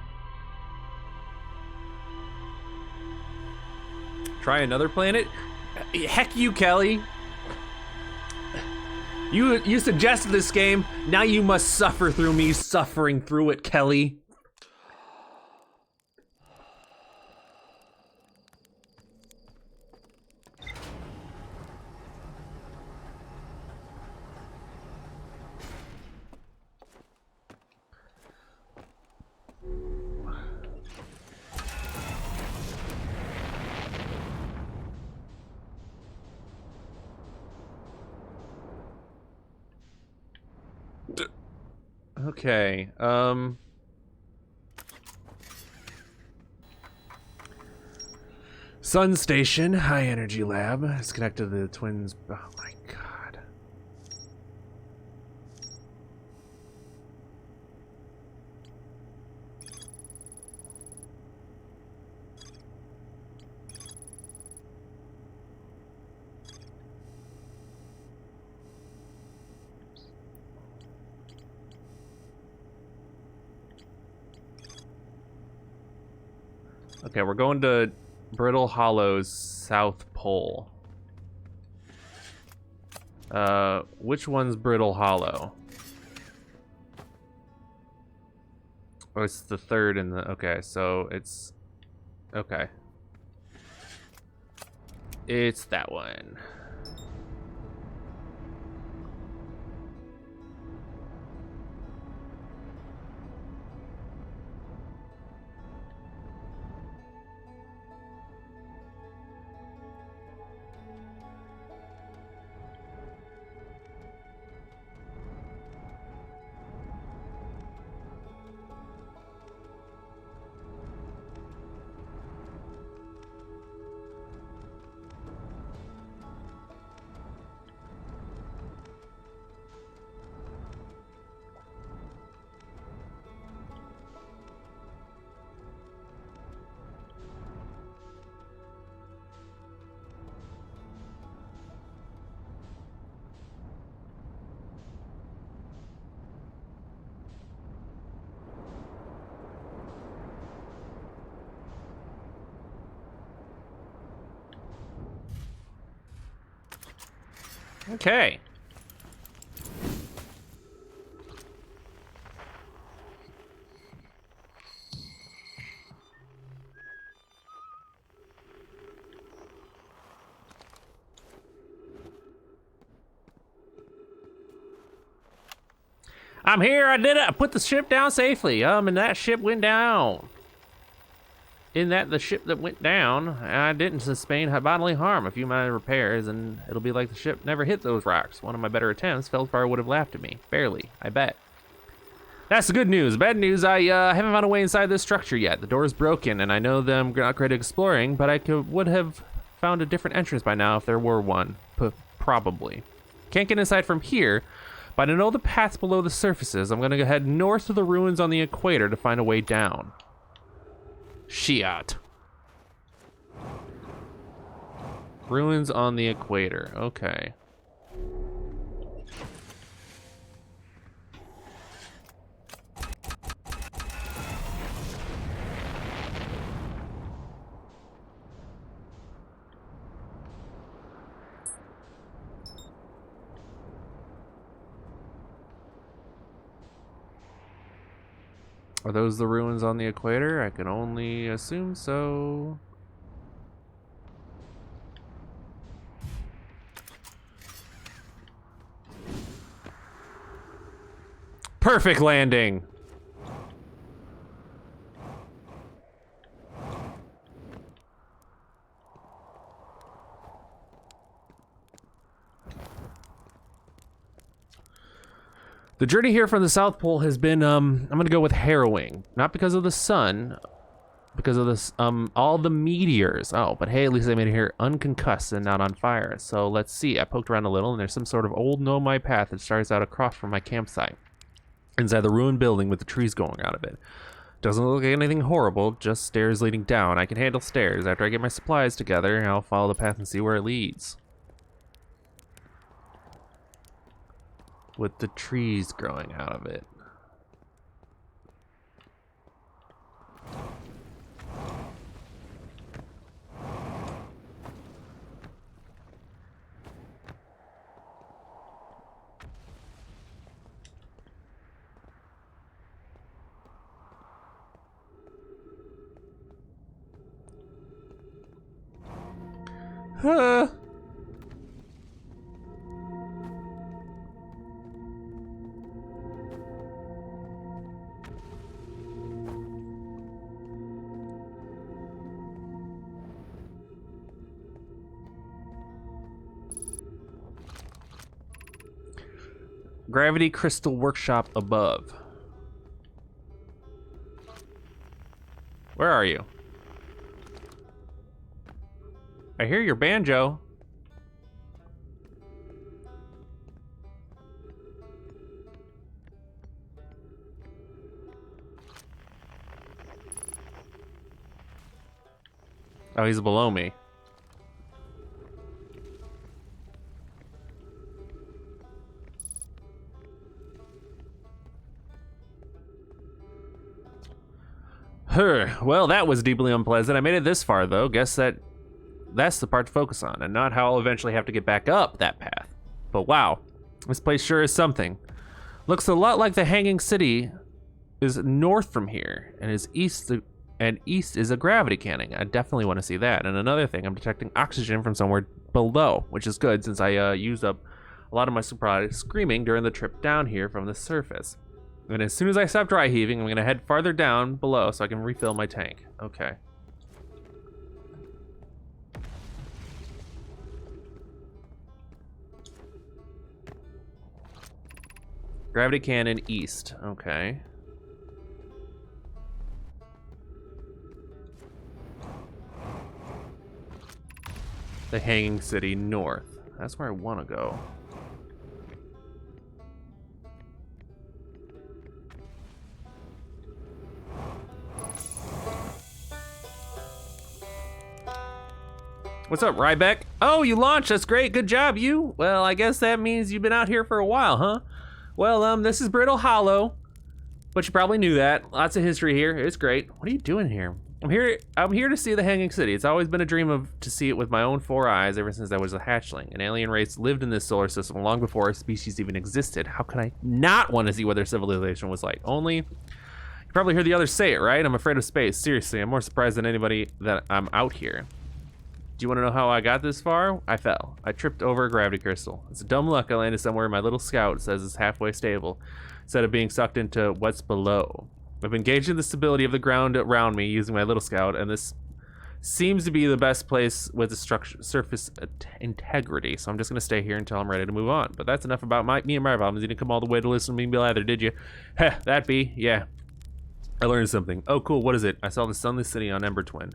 Try another planet? Heck you, Kelly. You suggested this game, now you must suffer through me suffering through it, Kelly. Okay, Sun Station, high energy lab. It's connected to the twins. Oh my god. Okay, we're going to Brittle Hollow's South Pole. Which one's Brittle Hollow? Oh, it's the third in the... Okay, so it's... Okay. It's that one. Okay. I'm here, I did it, I put the ship down safely. And that ship went down. In that the ship that went down, I didn't sustain bodily harm. A few minor repairs, and it'll be like the ship never hit those rocks. One of my better attempts, Feldspar would have laughed at me. Barely, I bet. That's the good news. Bad news, I haven't found a way inside this structure yet. The door is broken, and I know that I'm not great at exploring, but I would have found a different entrance by now if there were one. Probably. Can't get inside from here, but I know the paths below the surfaces. I'm gonna go head north to the ruins on the equator to find a way down. Shiat. Ruins on the equator. Okay. Are those the ruins on the equator? I can only assume so. Perfect landing. The journey here from the South Pole has been, I'm gonna go with harrowing. Not because of the sun, because of this, all the meteors. Oh, but hey, at least I made it here unconcussed and not on fire. So let's see, I poked around a little and there's some sort of old nomai path that starts out across from my campsite. Inside the ruined building with the trees going out of it. Doesn't look like anything horrible, just stairs leading down. I can handle stairs. After I get my supplies together, I'll follow the path and see where it leads. With the trees growing out of it. Huh. Gravity Crystal Workshop above. Where are you? I hear your banjo. Oh, he's below me. Well, that was deeply unpleasant. I made it this far, though. Guess that's the part to focus on, and not how I'll eventually have to get back up that path. But wow, this place sure is something. Looks a lot like the Hanging City is north from here, and is east is a gravity cannon. I definitely want to see that. And another thing, I'm detecting oxygen from somewhere below, which is good since I used up a lot of my supply screaming during the trip down here from the surface. And as soon as I stop dry heaving, I'm gonna head farther down below so I can refill my tank. Okay. Gravity cannon east. Okay. The Hanging City north. That's where I want to go. What's up, Ryback? Oh, you launched. That's great. Good job, you. Well, I guess that means you've been out here for a while, huh? Well, this is Brittle Hollow, but you probably knew that. Lots of history here. It's great. What are you doing here? I'm here to see the Hanging City. It's always been a dream to see it with my own 4 eyes ever since I was a hatchling. An alien race lived in this solar system long before our species even existed. How could I not want to see what their civilization was like? Only, you probably heard the others say it, right? I'm afraid of space. Seriously, I'm more surprised than anybody that I'm out here. Do you want to know how I got this far? I fell. I tripped over a gravity crystal. It's a dumb luck I landed somewhere my little scout says is halfway stable, instead of being sucked into what's below. I've been gauging the stability of the ground around me using my little scout, and this seems to be the best place with the surface integrity, so I'm just going to stay here until I'm ready to move on. But that's enough about me and my problems. You didn't come all the way to listen to me be lather, did you? Heh, that be, yeah. I learned something. Oh, cool, what is it? I saw the Sunless City on Ember Twin.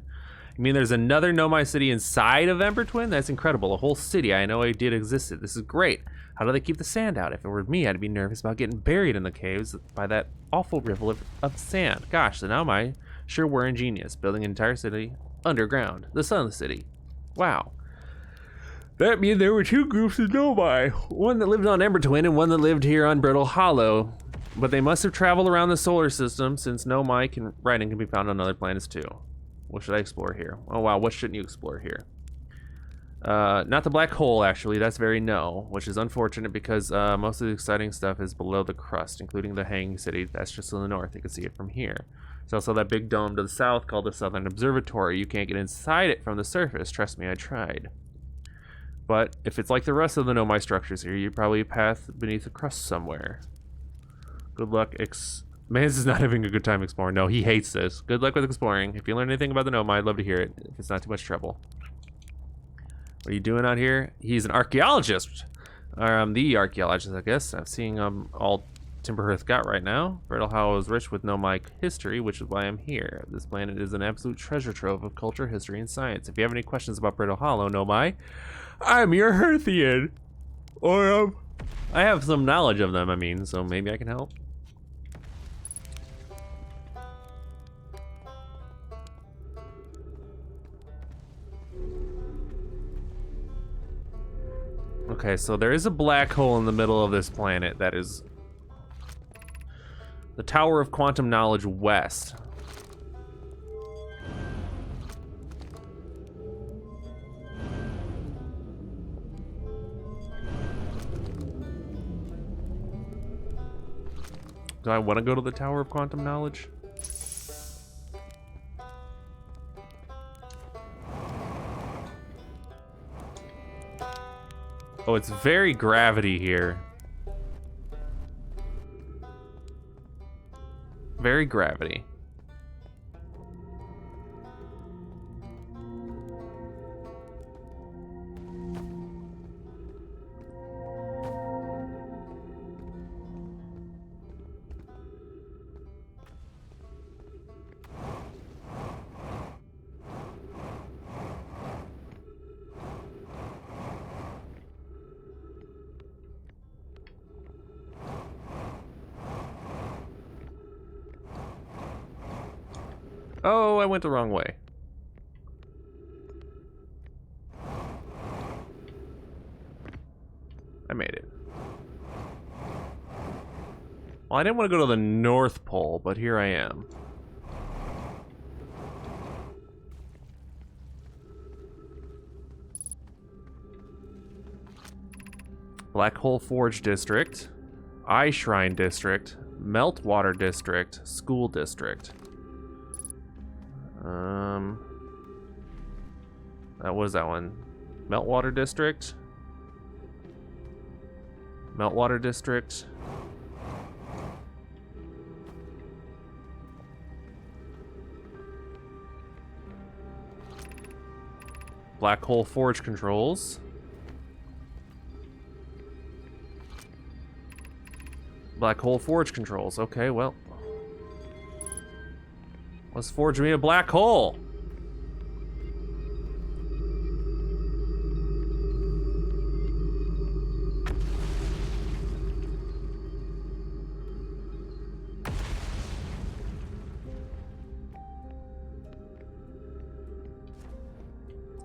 You mean there's another Nomai city inside of Ember Twin? That's incredible. A whole city I had no idea existed. This is great. How do they keep the sand out? If it were me, I'd be nervous about getting buried in the caves by that awful river of sand. Gosh, the Nomai sure were ingenious, building an entire city underground. The Sunless City. Wow. That means there were 2 groups of Nomai. One that lived on Ember Twin and one that lived here on Brittle Hollow. But they must have traveled around the solar system since Nomai writing can be found on other planets too. What should I explore here? Oh wow, what shouldn't you explore here? Not the black hole, actually. That's very no, which is unfortunate because most of the exciting stuff is below the crust, including the Hanging City. That's just to the north. You can see it from here. There's also that big dome to the south called the Southern Observatory. You can't get inside it from the surface. Trust me, I tried. But if it's like the rest of the Nomai structures here, you probably path beneath the crust somewhere. Good luck. Mans is not having a good time exploring. No, he hates this. Good luck with exploring. If you learn anything about the Nomai, I'd love to hear it, if it's not too much trouble. What are you doing out here? He's an archaeologist. The archaeologist, I guess. I'm seeing all Timberhearth got right now. Brittle Hollow is rich with Nomai history, which is why I'm here. This planet is an absolute treasure trove of culture, history, and science. If you have any questions about Brittle Hollow, Nomai, I'm your Hearthian. Or, I have some knowledge of them, I mean, so maybe I can help. Okay, so there is a black hole in the middle of this planet that is the Tower of Quantum Knowledge West. Do I want to go to the Tower of Quantum Knowledge? Oh, it's very gravity here. Very gravity. Oh, I went the wrong way. I made it. Well, I didn't want to go to the North Pole, but here I am. Black Hole Forge District, Eye Shrine District, Meltwater District, School District. What was that one? Meltwater District? Meltwater District. Black Hole Forge Controls. Black Hole Forge Controls. Okay, well. Let's forge me a black hole.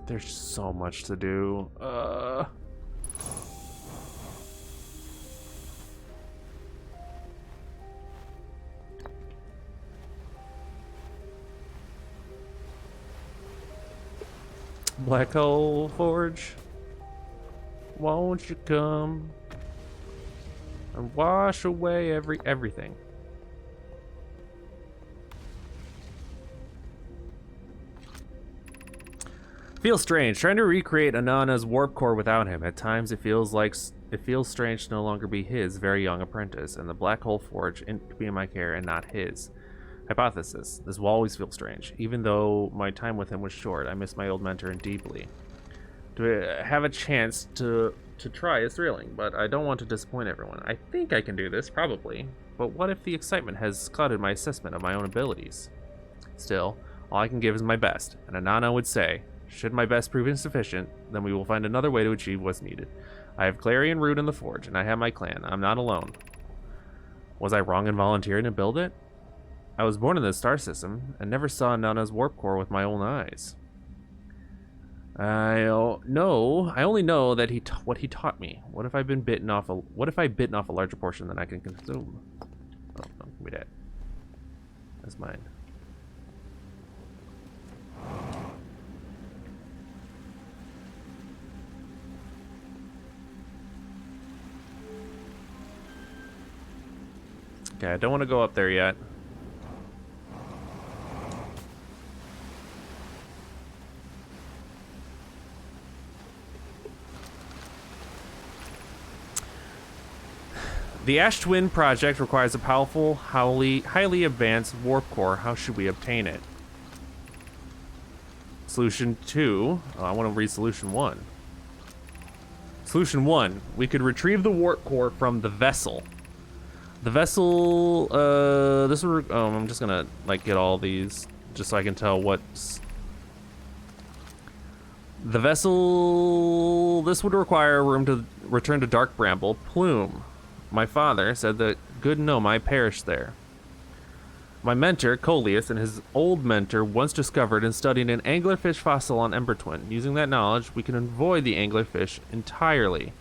There's so much to do. Black Hole Forge, won't you come and wash away everything? Feels strange trying to recreate Anana's warp core without him. At times, it feels strange to no longer be his very young apprentice, and the Black Hole Forge to be in my care and not his. Hypothesis: this will always feel strange, even though my time with him was short. I miss my old mentor deeply. To have a chance to try is thrilling, but I don't want to disappoint everyone. I think I can do this, probably. But what if the excitement has clouded my assessment of my own abilities? Still, all I can give is my best, and Anana would say, should my best prove insufficient, then we will find another way to achieve what's needed. I have Clary and Root in the Forge, and I have my clan. I'm not alone. Was I wrong in volunteering to build it? I was born in the star system, and never saw Nana's warp core with my own eyes. I only know that what he taught me. What if I bitten off a larger portion than I can consume? Oh, no, give me that. That's mine. Okay, I don't want to go up there yet. The Ash Twin project requires a powerful, highly advanced warp core. How should we obtain it? Solution 2. Oh, I want to read Solution 1. Solution 1. We could retrieve the warp core from the vessel. The vessel, this would, I'm just gonna, like, get all these, just so I can tell what's... The vessel, this would require a room to return to Dark Bramble. Plume. My father said that good Nomai perished there. My mentor, Coleus, and his old mentor once discovered and studied an anglerfish fossil on Embertwin. Using that knowledge, we can avoid the anglerfish entirely.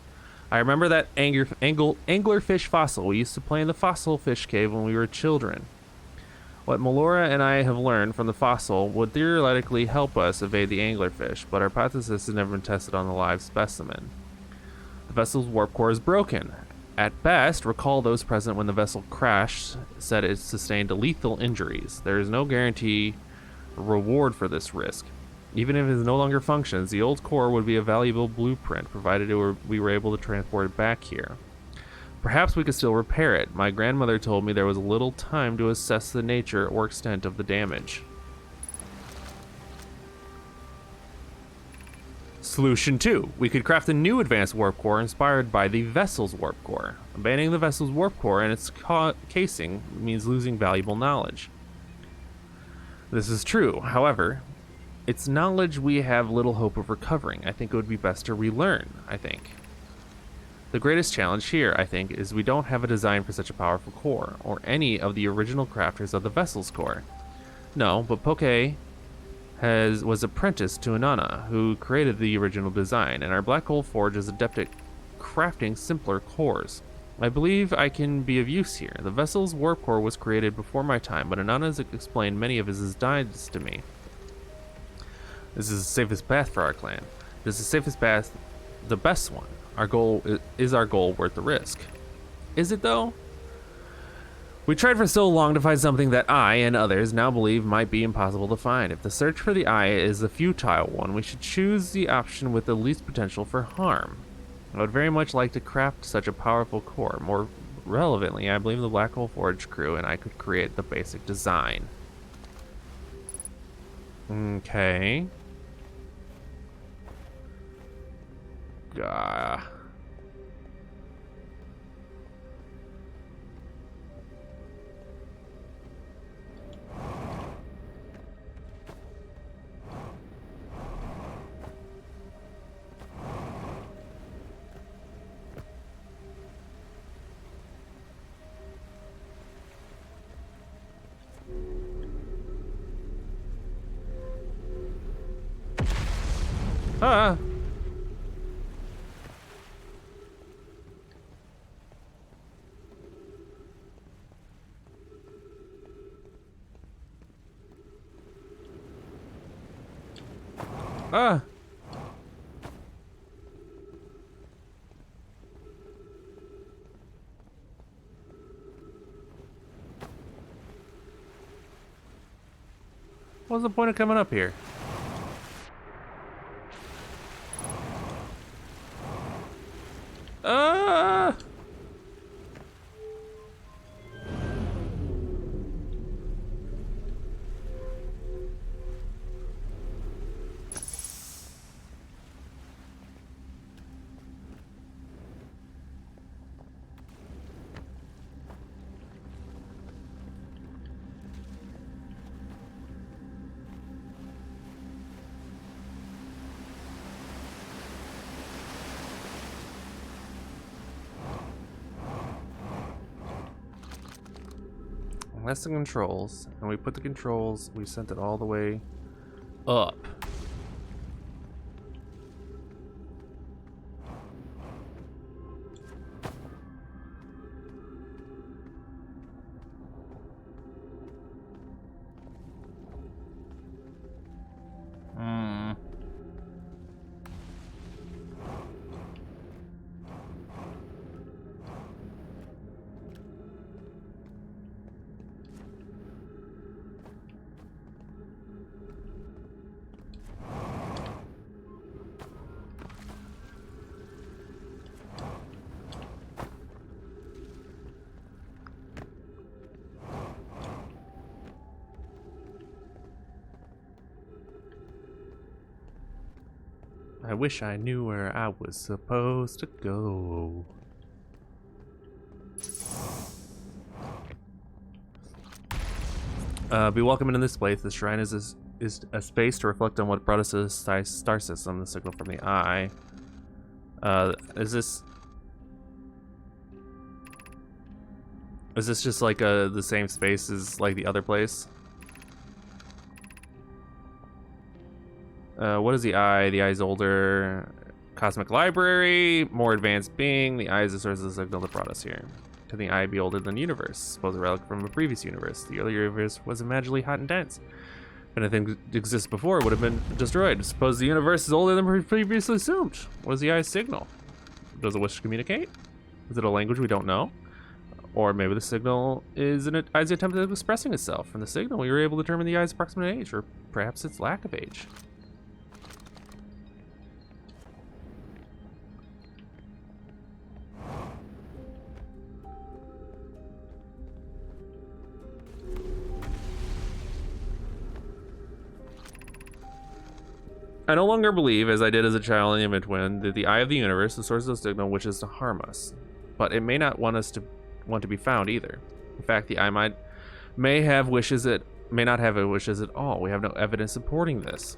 I remember that anglerfish fossil. We used to play in the fossil fish cave when we were children. What Melora and I have learned from the fossil would theoretically help us evade the anglerfish, but our hypothesis has never been tested on the live specimen. The vessel's warp core is broken. At best, recall those present when the vessel crashed said it sustained lethal injuries. There is no guarantee reward for this risk. Even if it no longer functions, the old core would be a valuable blueprint, provided we were able to transport it back here. Perhaps we could still repair it. My grandmother told me there was little time to assess the nature or extent of the damage. Solution 2. We could craft a new advanced warp core inspired by the vessel's warp core. Abandoning the vessel's warp core and its casing means losing valuable knowledge. This is true. However, it's knowledge we have little hope of recovering. I think it would be best to relearn, The greatest challenge here, I think, is we don't have a design for such a powerful core, or any of the original crafters of the vessel's core. No, but Poke was apprenticed to Anana, who created the original design, and our Black Hole Forge is adept at crafting simpler cores. I believe I can be of use here. The vessel's warp core was created before my time, but Anana has explained many of his designs to me. This is the safest path for our clan. This is the safest path, the best one. Our goal is our goal worth the risk? Is it though? We tried for so long to find something that I and others now believe might be impossible to find. If the search for the eye is a futile one, we should choose the option with the least potential for harm. I would very much like to craft such a powerful core. More relevantly, I believe the Black Hole Forge crew and I could create the basic design. Okay. Gah. Ah. Ah. What's the point of coming up here? Ah! That's the controls, and we put the controls, we sent it all the way up. I wish I knew where I was supposed to go. Be welcome in this place. The shrine is a space to reflect on what brought us to the star system, the signal from the eye. Is this just like the same space as like the other place? What is the eye? The eye is older. Cosmic library, more advanced being. The eye is the source of the signal that brought us here. Can the eye be older than the universe? Suppose a relic from a previous universe. The earlier universe was imaginably hot and dense. If anything exists before, it would have been destroyed. Suppose the universe is older than previously assumed. What is the eye's signal? Does it wish to communicate? Is it a language we don't know? Or maybe the signal is an eye's attempt at expressing itself. From the signal, we were able to determine the eye's approximate age, or perhaps its lack of age. I no longer believe, as I did as a child in the Image Twin, that the eye of the universe, the source of the signal, wishes to harm us. But it may not want to be found either. In fact, the eye may have wishes it may not have wishes at all. We have no evidence supporting this.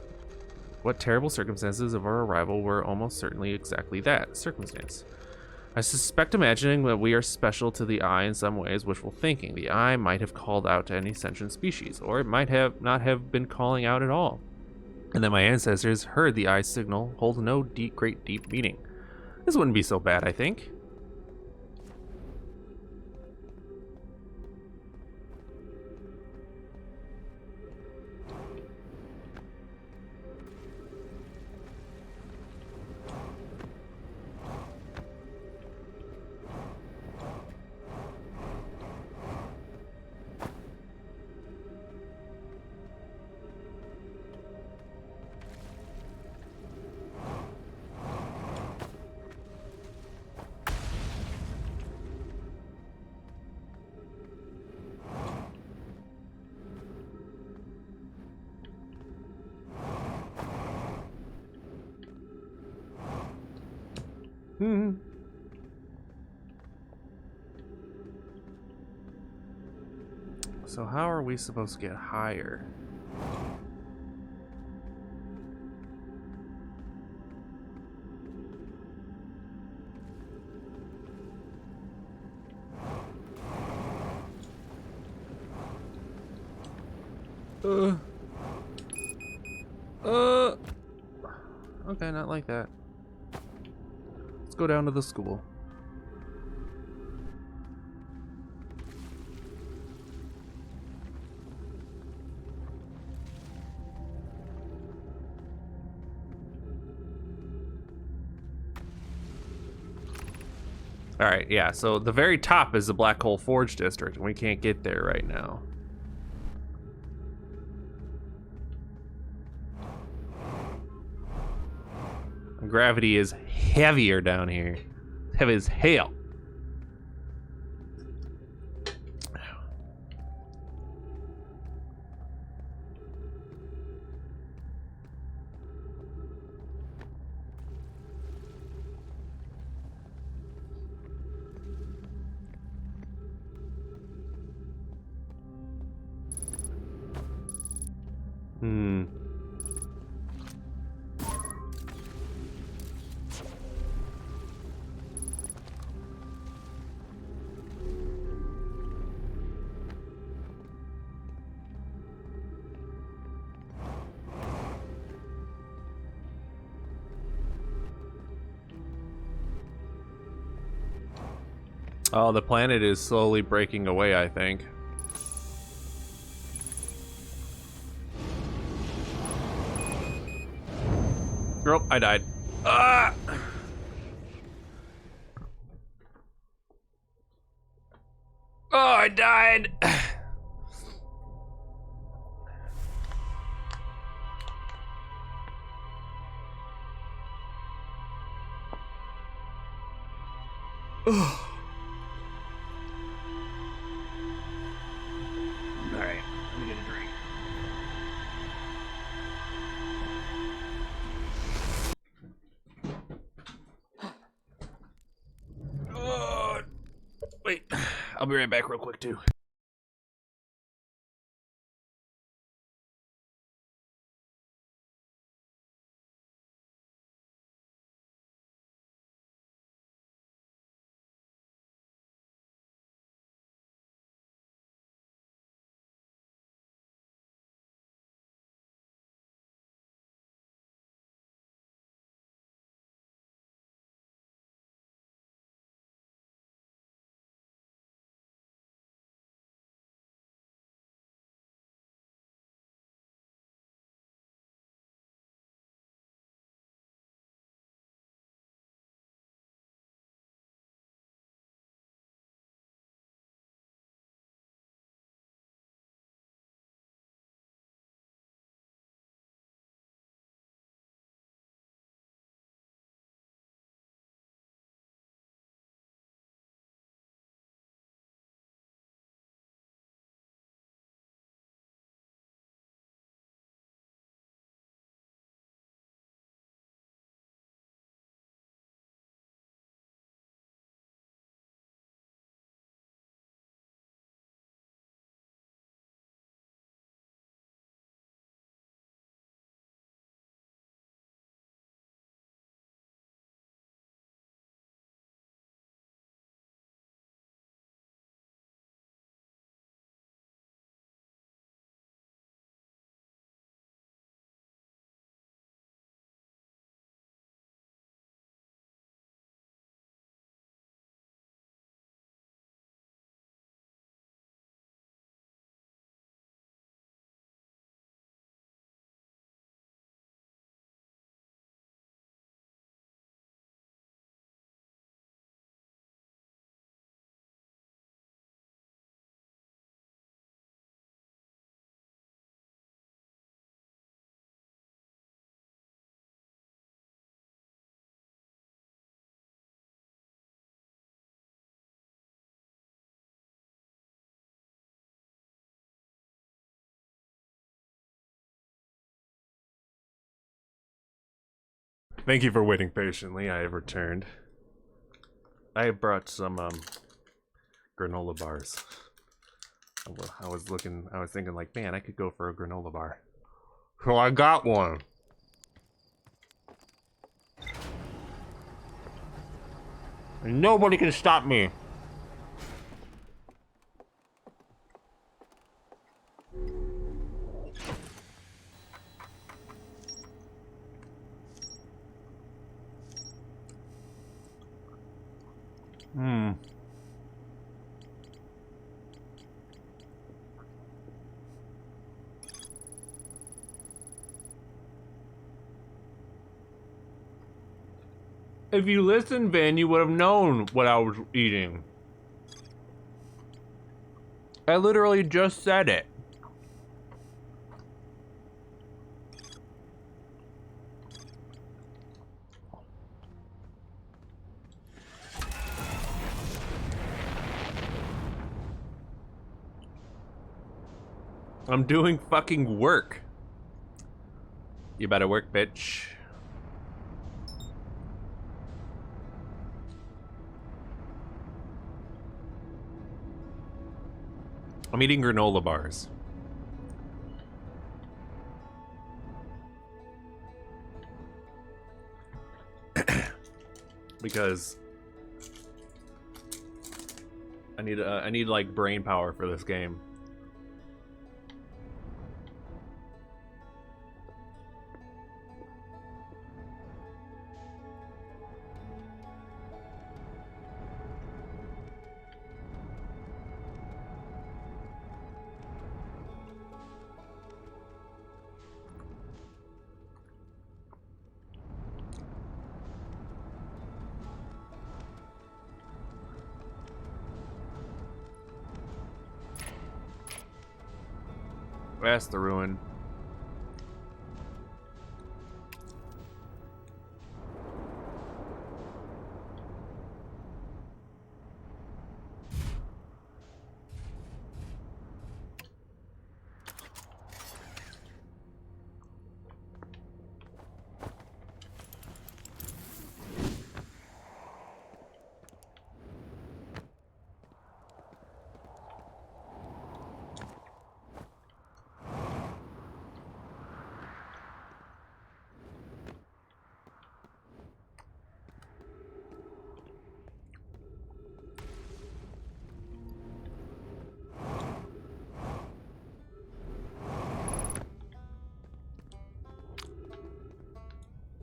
What terrible circumstances of our arrival were almost certainly exactly that, circumstance. I suspect imagining that we are special to the eye in some ways wishful thinking. The eye might have called out to any sentient species, or it might have not have been calling out at all. And that my ancestors heard the eye's signal hold no great deep meaning. This wouldn't be so bad, I think. So how are we supposed to get higher? Okay, not like that. Let's go down to the school. Alright, yeah, so the very top is the Black Hole Forge district, and we can't get there right now. gravity is heavier down here. Heavy as hell. Oh, the planet is slowly breaking away, I think. Oh, I died. Ah! Oh, I died! Alright, let me get a drink. Oh, wait, I'll be right back real quick too. Thank you for waiting patiently. I have returned. I brought some granola bars. I was thinking like, man, I could go for a granola bar. So I got one. And nobody can stop me. If you listened, Vin, you would have known what I was eating. I literally just said it. I'm doing fucking work. You better work, bitch. I'm eating granola bars. Because I need like brain power for this game. That's the ruin.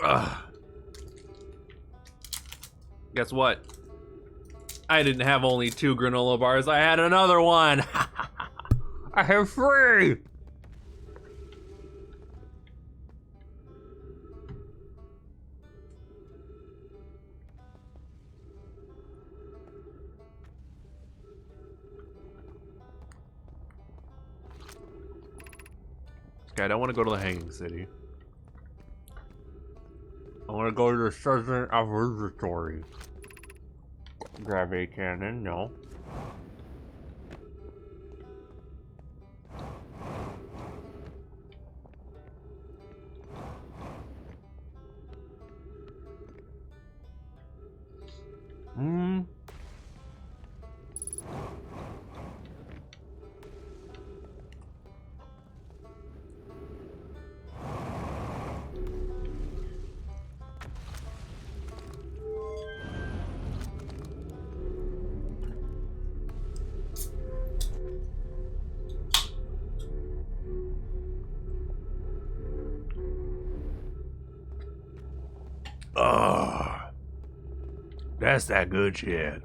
Ugh. Guess what? I didn't have only 2 granola bars, I had another one! I have 3! Okay, I don't want to go to the Hanging City. I want to go to the Southern Observatory. Gravity cannon, no. That's that good shit.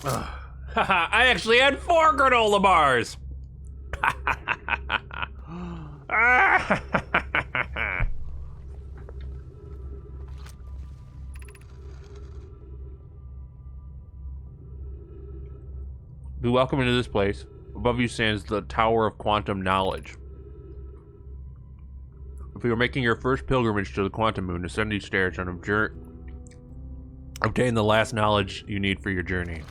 Haha, I actually had 4 granola bars! Be welcome into this place. Above you stands the Tower of Quantum Knowledge. If you are making your first pilgrimage to the Quantum Moon, ascend these stairs and obtain the last knowledge you need for your journey.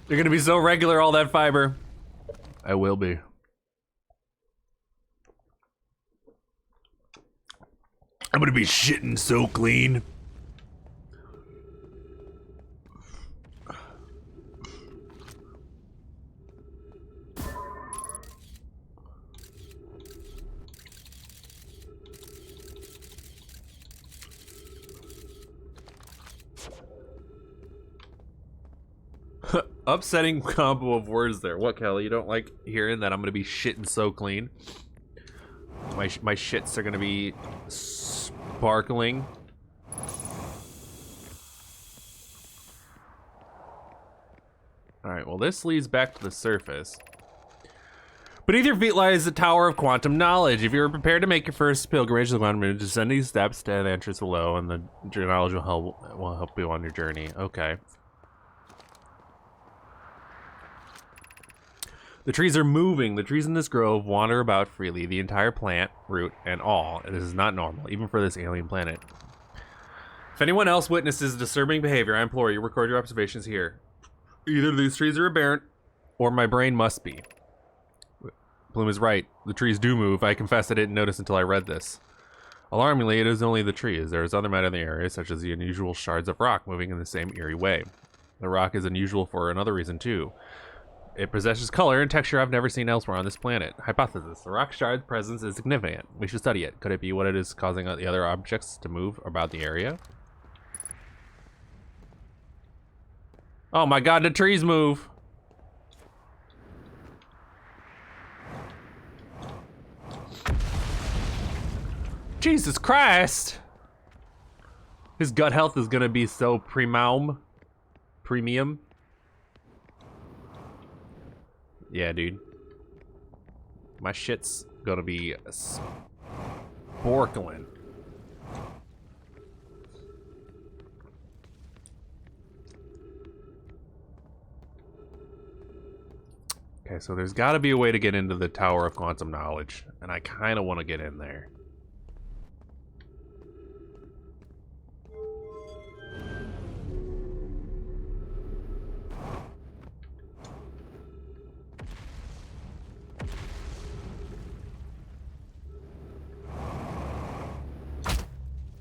You're gonna be so regular, all that fiber. I will be. I'm gonna be shitting so clean. Upsetting combo of words there. What, Kelly? You don't like hearing that I'm gonna be shitting so clean? My shits are gonna be sparkling. Alright, well this leads back to the surface. Beneath your feet lies the Tower of Quantum Knowledge. If you're prepared to make your first pilgrimage to the quantum room, descend these steps to the entrance below, and the knowledge will help you on your journey. Okay. The trees are moving. The trees in this grove wander about freely. The entire plant, root, and all. This is not normal, even for this alien planet. If anyone else witnesses disturbing behavior, I implore you, record your observations here. Either these trees are aberrant, or my brain must be. Bloom is right. The trees do move. I confess I didn't notice until I read this. Alarmingly, it is only the trees. There is other matter in the area, such as the unusual shards of rock moving in the same eerie way. The rock is unusual for another reason, too. It possesses color and texture I've never seen elsewhere on this planet. Hypothesis. The rock shard's presence is significant. We should study it. Could it be what it is causing the other objects to move about the area? Oh my god, the trees move! Jesus Christ! His gut health is gonna be so premium. Yeah, dude. My shit's gonna be sparkling. Okay, so there's gotta be a way to get into the Tower of Quantum Knowledge, and I kinda wanna get in there.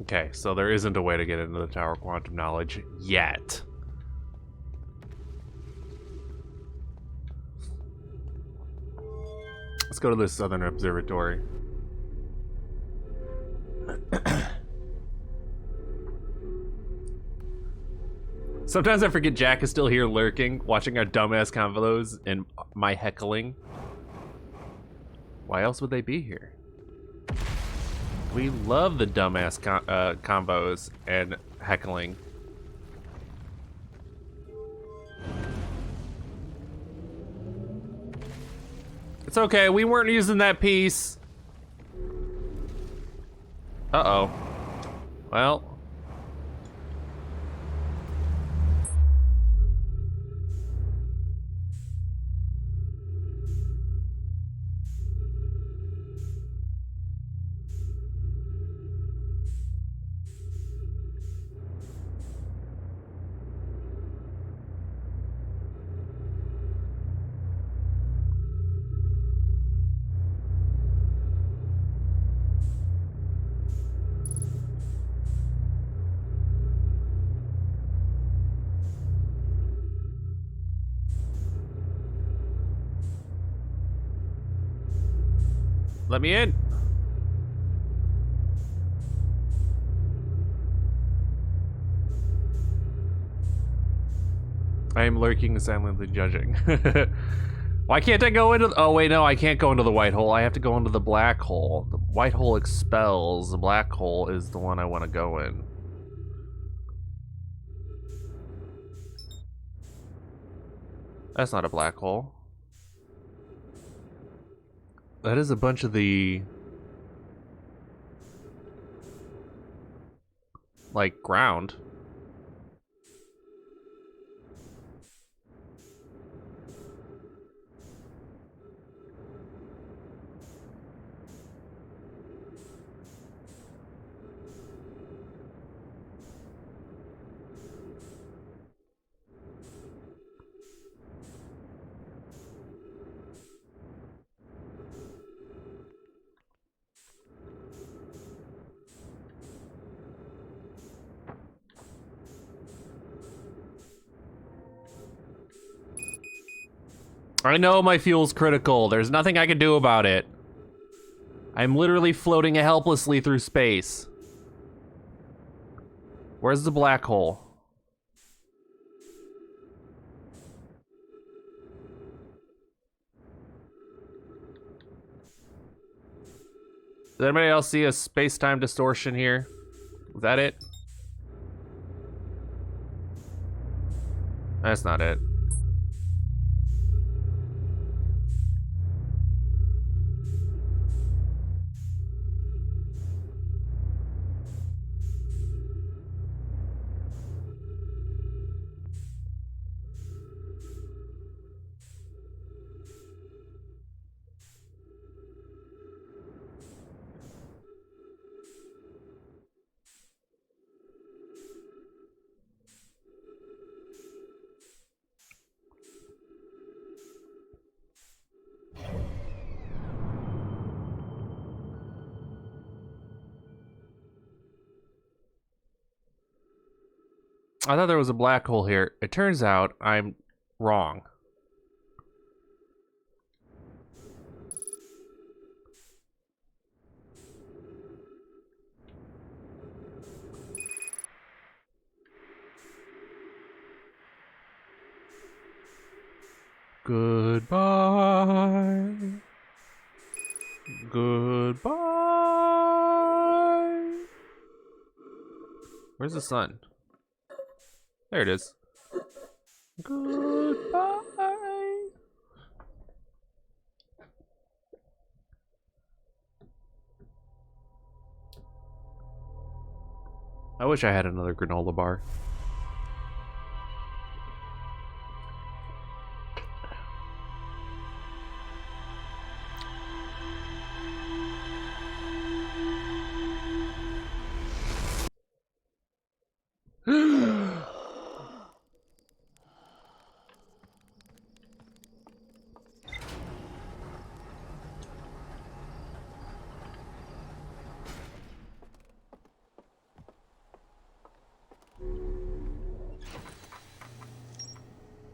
Okay, so there isn't a way to get into the Tower of Quantum Knowledge yet. Let's go to the Southern Observatory. Sometimes I forget Jack is still here lurking, watching our dumbass convos and my heckling. Why else would they be here? We love the dumbass combos and heckling. It's okay, we weren't using that piece. Uh-oh. Well. Let me in. I am lurking, silently judging. Why can't I go into... Oh, wait, no, I can't go into the white hole. I have to go into the black hole. The white hole expels. The black hole is the one I want to go in. That's not a black hole. That is a bunch of the... like, ground. I know my fuel's critical. There's nothing I can do about it. I'm literally floating helplessly through space. Where's the black hole? Does anybody else see a space-time distortion here? Is that it? That's not it. I thought there was a black hole here. It turns out I'm wrong. Goodbye. Goodbye. Where's the sun? There it is. Goodbye. I wish I had another granola bar.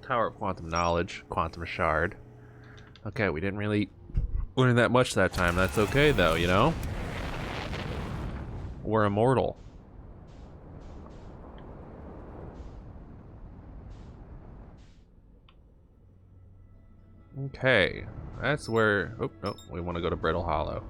Tower of Quantum Knowledge, Quantum Shard. Okay, we didn't really learn that much that time. That's okay though, you know? We're immortal. Okay, that's where... Oh, no, we want to go to Brittle Hollow.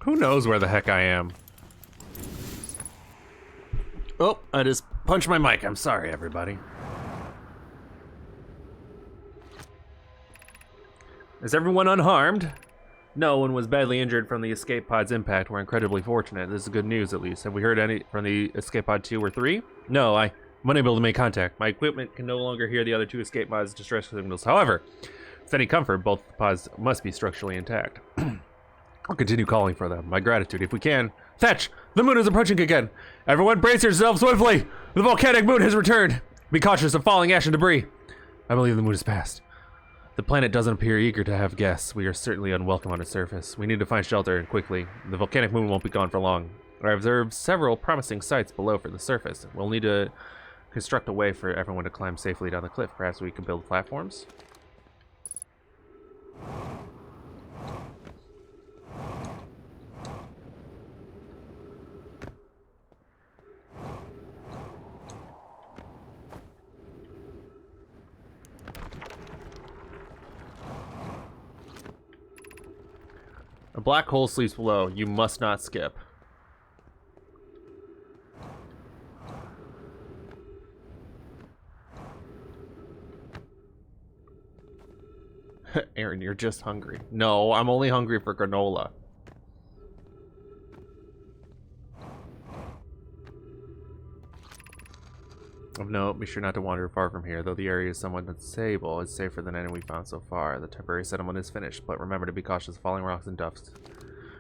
Who knows where the heck I am? Oh, I just punched my mic. I'm sorry, everybody. Is everyone unharmed? No one was badly injured from the escape pod's impact. We're incredibly fortunate. This is good news, at least. Have we heard any from the escape pod 2 or 3? No, I'm unable to make contact. My equipment can no longer hear the other 2 escape pods' distress signals. However, with any comfort, both pods must be structurally intact. I'll continue calling for them. My gratitude, if we can. Fetch! The moon is approaching again! Everyone brace yourselves swiftly! The volcanic moon has returned! Be cautious of falling ash and debris. I believe the moon is past. The planet doesn't appear eager to have guests. We are certainly unwelcome on its surface. We need to find shelter, and quickly. The volcanic moon won't be gone for long. I observed several promising sites below for the surface. We'll need to construct a way for everyone to climb safely down the cliff. Perhaps we can build platforms? A black hole sleeps below. You must not skip. Aaron, you're just hungry. No, I'm only hungry for granola. Of note, be sure not to wander far from here. Though the area is somewhat unstable, it's safer than any we found so far. The temporary settlement is finished, but remember to be cautious of falling rocks and dust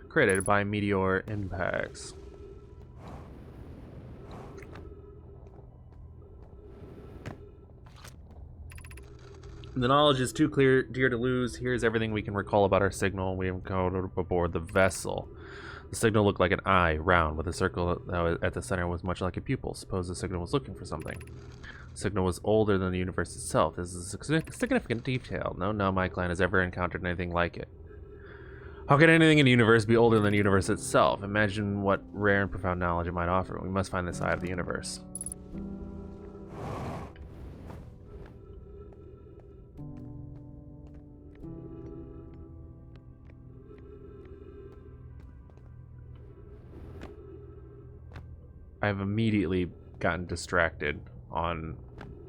created by meteor impacts. The knowledge is too dear to lose. Here's everything we can recall about our signal. We encountered aboard the vessel. The signal looked like an eye, round, with a circle that was at the center was much like a pupil. Suppose the signal was looking for something. The signal was older than the universe itself. This is a significant detail. No my clan has ever encountered anything like it. How could anything in the universe be older than the universe itself? Imagine what rare and profound knowledge it might offer. We must find this eye of the universe. I've immediately gotten distracted on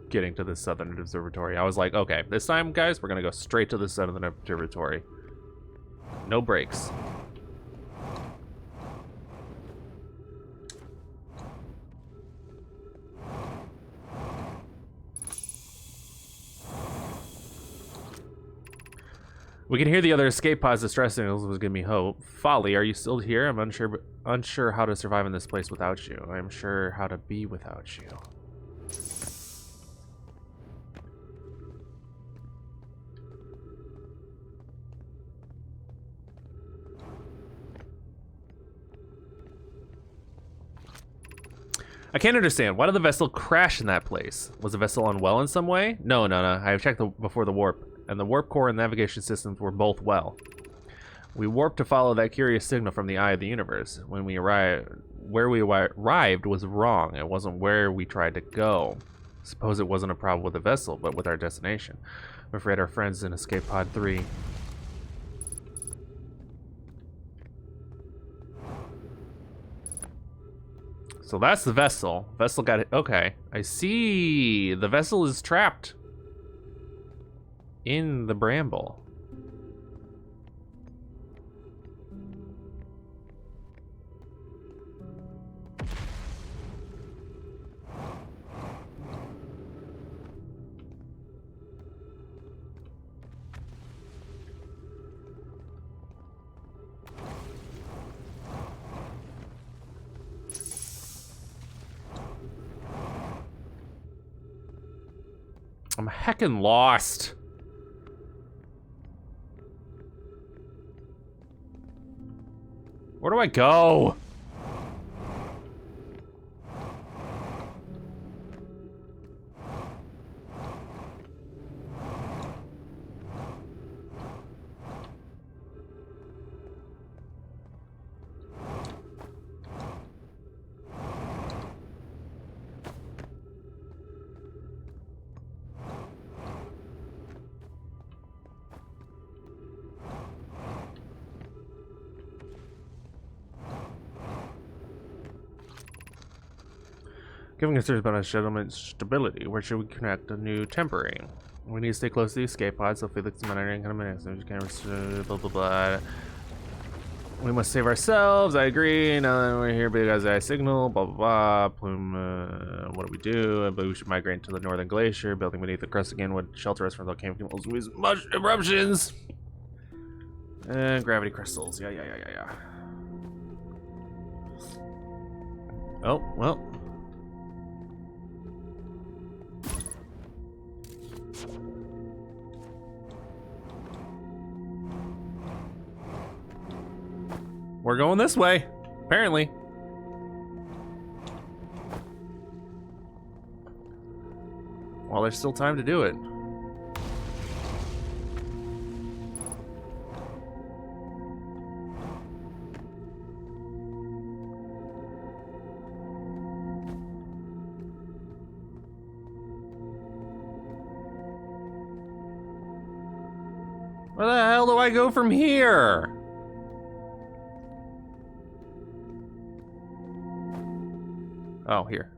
getting to the Southern Observatory. I was like, okay, this time, guys, we're gonna go straight to the Southern Observatory. No breaks. We can hear the other escape pods distress signals, was giving me hope. Folly, are you still here? I'm unsure how to survive in this place without you. I'm sure how to be without you. I can't understand. Why did the vessel crash in that place? Was the vessel unwell in some way? No. I've checked before the warp, and the warp core and navigation systems were both well. We warped to follow that curious signal from the eye of the universe. When we arrived, where we arrived was wrong. It wasn't where we tried to go. Suppose it wasn't a problem with the vessel, but with our destination. I'm afraid our friends in Escape Pod 3. So that's the vessel. Vessel got it. Okay, I see. The vessel is trapped in the bramble. I'm heckin' lost. Where do I go? Giving concerns about our settlement's stability. Where should we connect a new temporary? We need to stay close to the escape pod, so Felix and Mandarin kind of minutes. Blah blah blah. We must save ourselves. I agree. Now that we're here because I signal. Blah blah blah. Plume. What do we do? I believe we should migrate to the northern glacier. Building beneath the crust again would shelter us from volcanic much eruptions. And gravity crystals. Yeah. Oh well. We're going this way, apparently. Well, there's still time to do it. Where the hell do I go from here? Oh, here.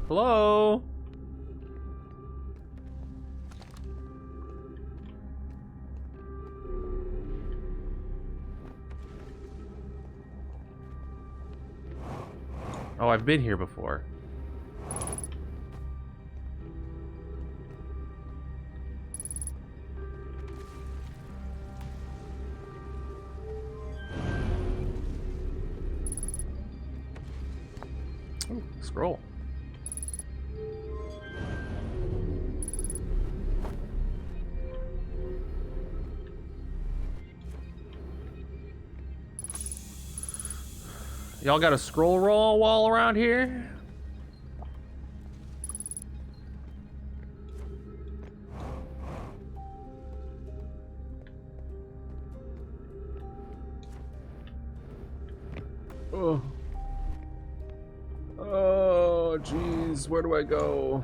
Hello? Oh, I've been here before. Ooh, scroll. Y'all got a scroll roll wall around here? Oh. Oh, jeez. Where do I go?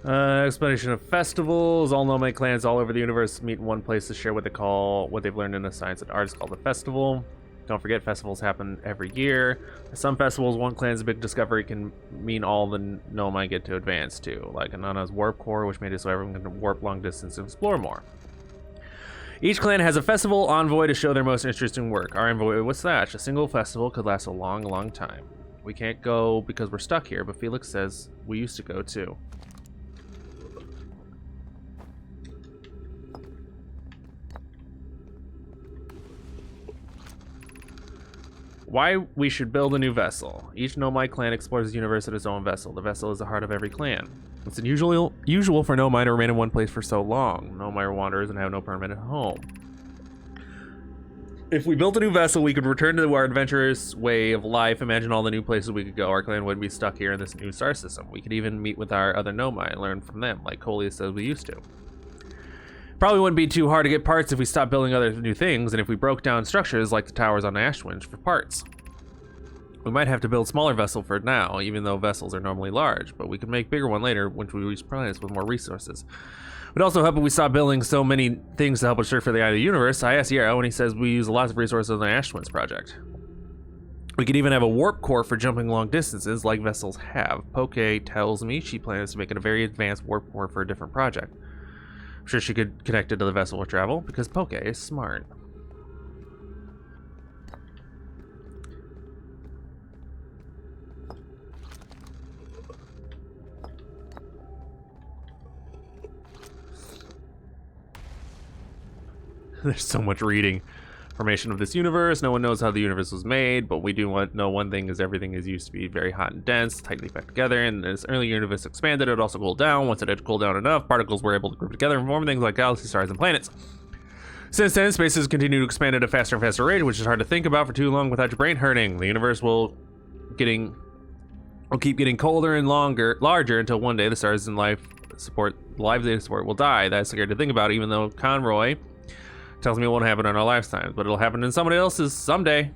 Explanation of festivals. All nomad clans all over the universe meet in one place to share what they've learned in the science and arts called the festival. Don't forget, festivals happen every year. Some festivals, one clan's big discovery can mean all the nomad get to advance to, like Anana's warp core, which made it so everyone can warp long distance and explore more. Each clan has a festival envoy to show their most interesting work. Our envoy was Thatch. A single festival could last a long, long time. We can't go because we're stuck here, but Felix says we used to go too. Why we should build a new vessel. Each Nomai clan explores the universe at its own vessel. The vessel is the heart of every clan. It's unusual for Nomai to remain in one place for so long. Nomai are wanderers and have no permanent home. If we built a new vessel, we could return to our adventurous way of life. Imagine all the new places we could go. Our clan wouldn't be stuck here in this new star system. We could even meet with our other Nomai and learn from them, like Coleus says we used to. Probably wouldn't be too hard to get parts if we stopped building other new things, and if we broke down structures like the towers on Ashwind for parts. We might have to build a smaller vessel for now, even though vessels are normally large, but we could make a bigger one later once we reach planets with more resources. It would also help if we stopped building so many things to help us search for the eye of the universe. I asked Yarrow, and he says we use lots of resources on the Ashwinds project. We could even have a warp core for jumping long distances like vessels have. Poke tells me she plans to make it a very advanced warp core for a different project. I'm sure she could connect it to the vessel for travel, because Poke is smart. There's so much reading. Formation of this universe. No one knows how the universe was made, but we do know one thing is everything is used to be very hot and dense, tightly packed together, and as early universe expanded, it also cooled down. Once it had cooled down enough, particles were able to group together and form things like galaxies, stars, and planets. Since then, space has continued to expand at a faster and faster rate, which is hard to think about for too long without your brain hurting. The universe will keep getting colder and larger until one day the stars and lives they support will die. That's scary to think about, even though Conroy tells me it won't happen in our lifetimes, but it'll happen in somebody else's someday.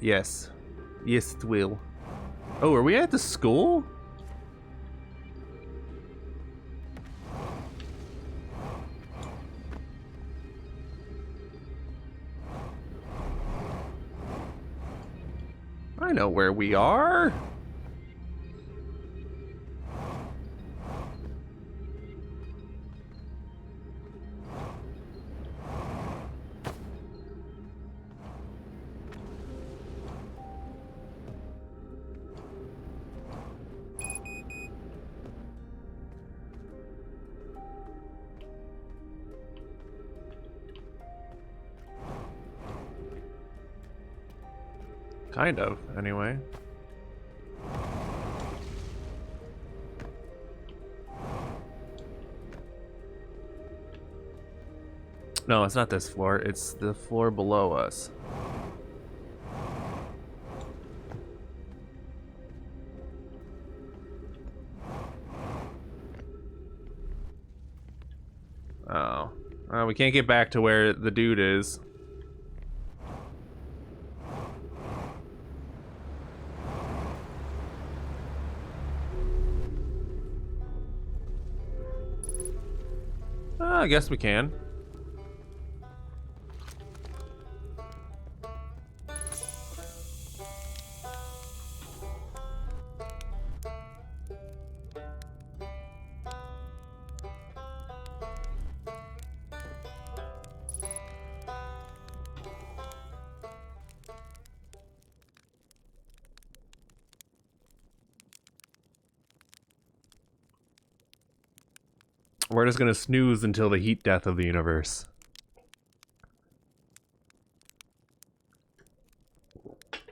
Yes. Yes, it will. Oh, are we at the school? I know where we are. Kind of, anyway. No, it's not this floor. It's the floor below us. Oh. We can't get back to where the dude is. I guess we can. We're just gonna snooze until the heat death of the universe.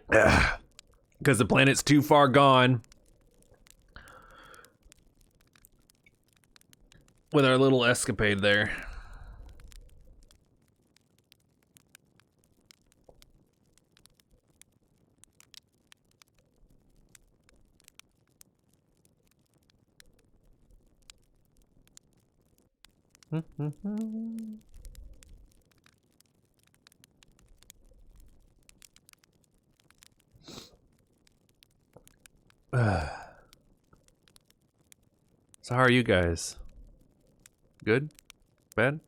Because the planet's too far gone. With our little escapade there. So how are you guys? Good? Bad?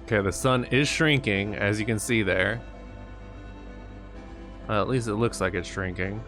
Okay, the sun is shrinking, as you can see there. Well, at least it looks like it's shrinking.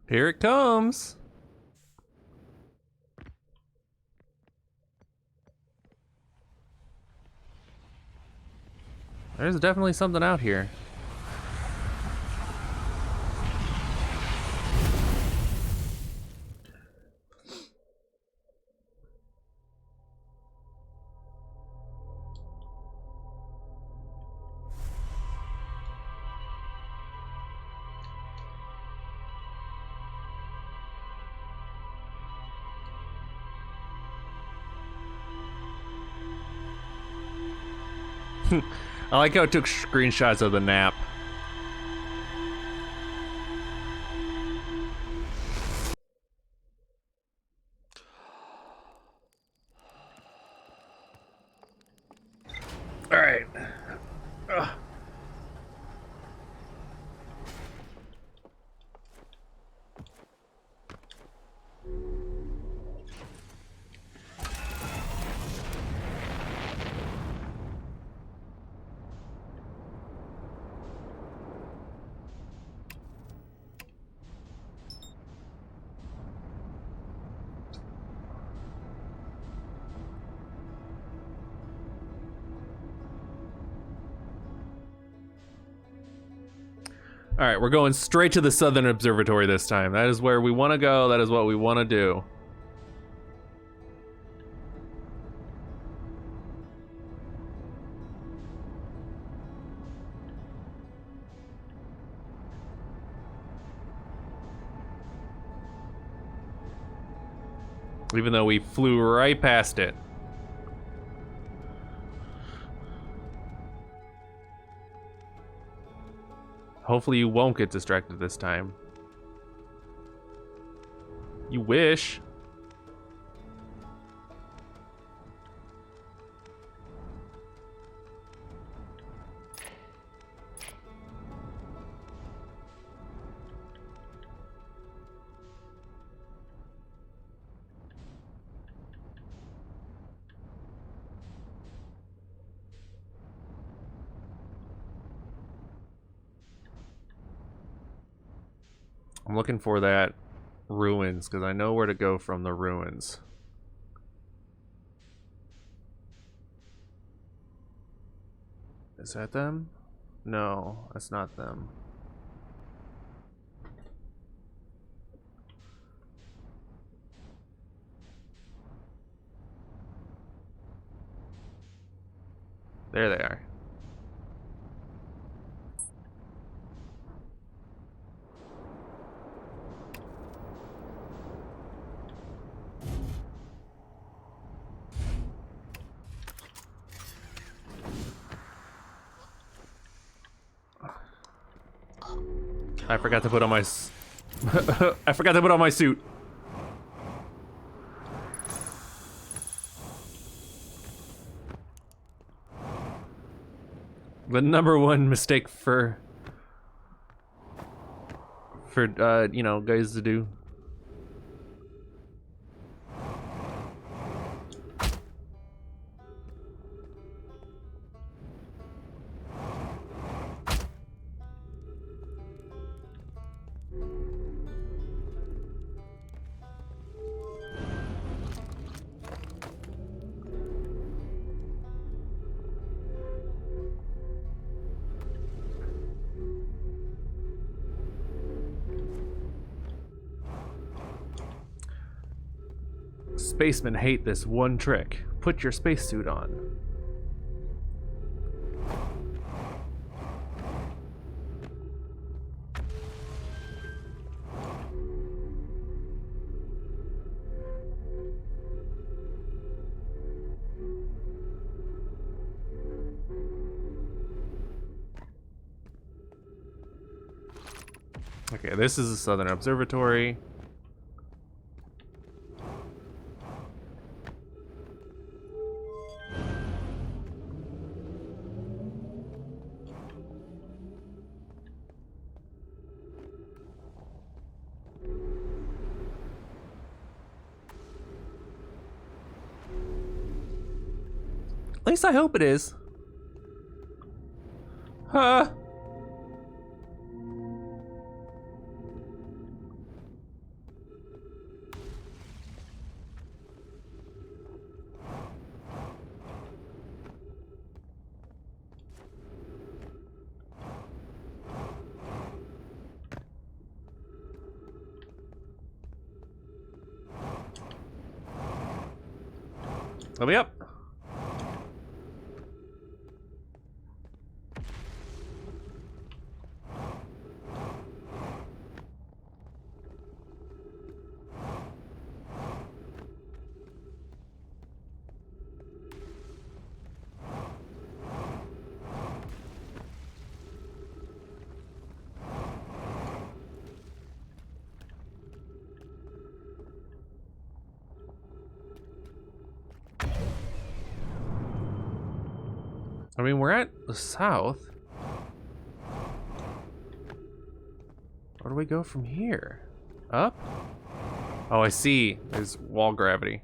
Here it comes. There's definitely something out here. I like how it took screenshots of the nap. All right. All right, we're going straight to the Southern Observatory this time. That is where we want to go. That is what we want to do. Even though we flew right past it. Hopefully you won't get distracted this time. You wish. I'm looking for that ruins because I know where to go from the ruins. Is that them? No, that's not them. There they are. I forgot to put on my I forgot to put on my suit. The #1 mistake for you know, guys to do. Spacemen hate this one trick. Put your spacesuit on. Okay, this is the Southern Observatory. At least I hope it is. Huh? Let me up. I mean, we're at the south. Where do we go from here? Up? Oh, I see. There's wall gravity.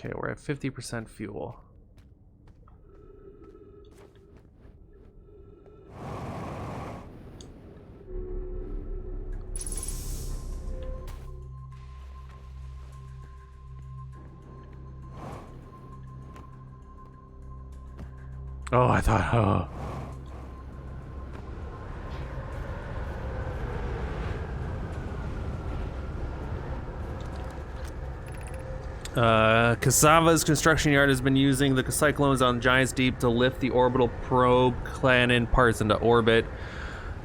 Okay, we're at 50% fuel. Oh, I thought, oh. Kasava's construction yard has been using the cyclones on Giants Deep to lift the orbital probe Cannon parts into orbit,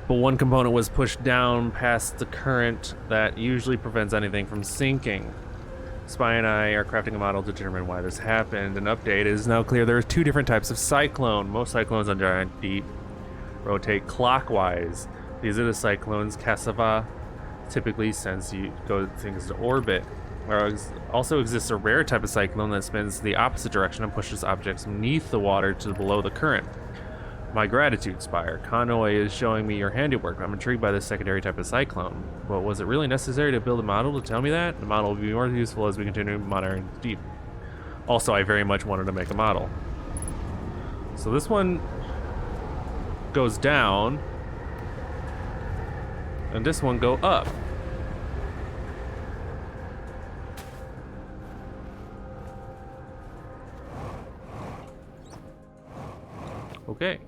but one component was pushed down past the current that usually prevents anything from sinking. Spy and I are crafting a model to determine why this happened. An update. It is now clear there are two different types of cyclone. Most cyclones on Giant Deep rotate clockwise. These are the cyclones Kasava typically sends things to orbit. There also exists a rare type of cyclone that spins the opposite direction and pushes objects beneath the water to below the current. My gratitude, Spire. Conway is showing me your handiwork. I'm intrigued by this secondary type of cyclone. But was it really necessary to build a model to tell me that? The model will be more useful as we continue monitoring deep. Also, I very much wanted to make a model. So this one goes down, and this one go up. Okay.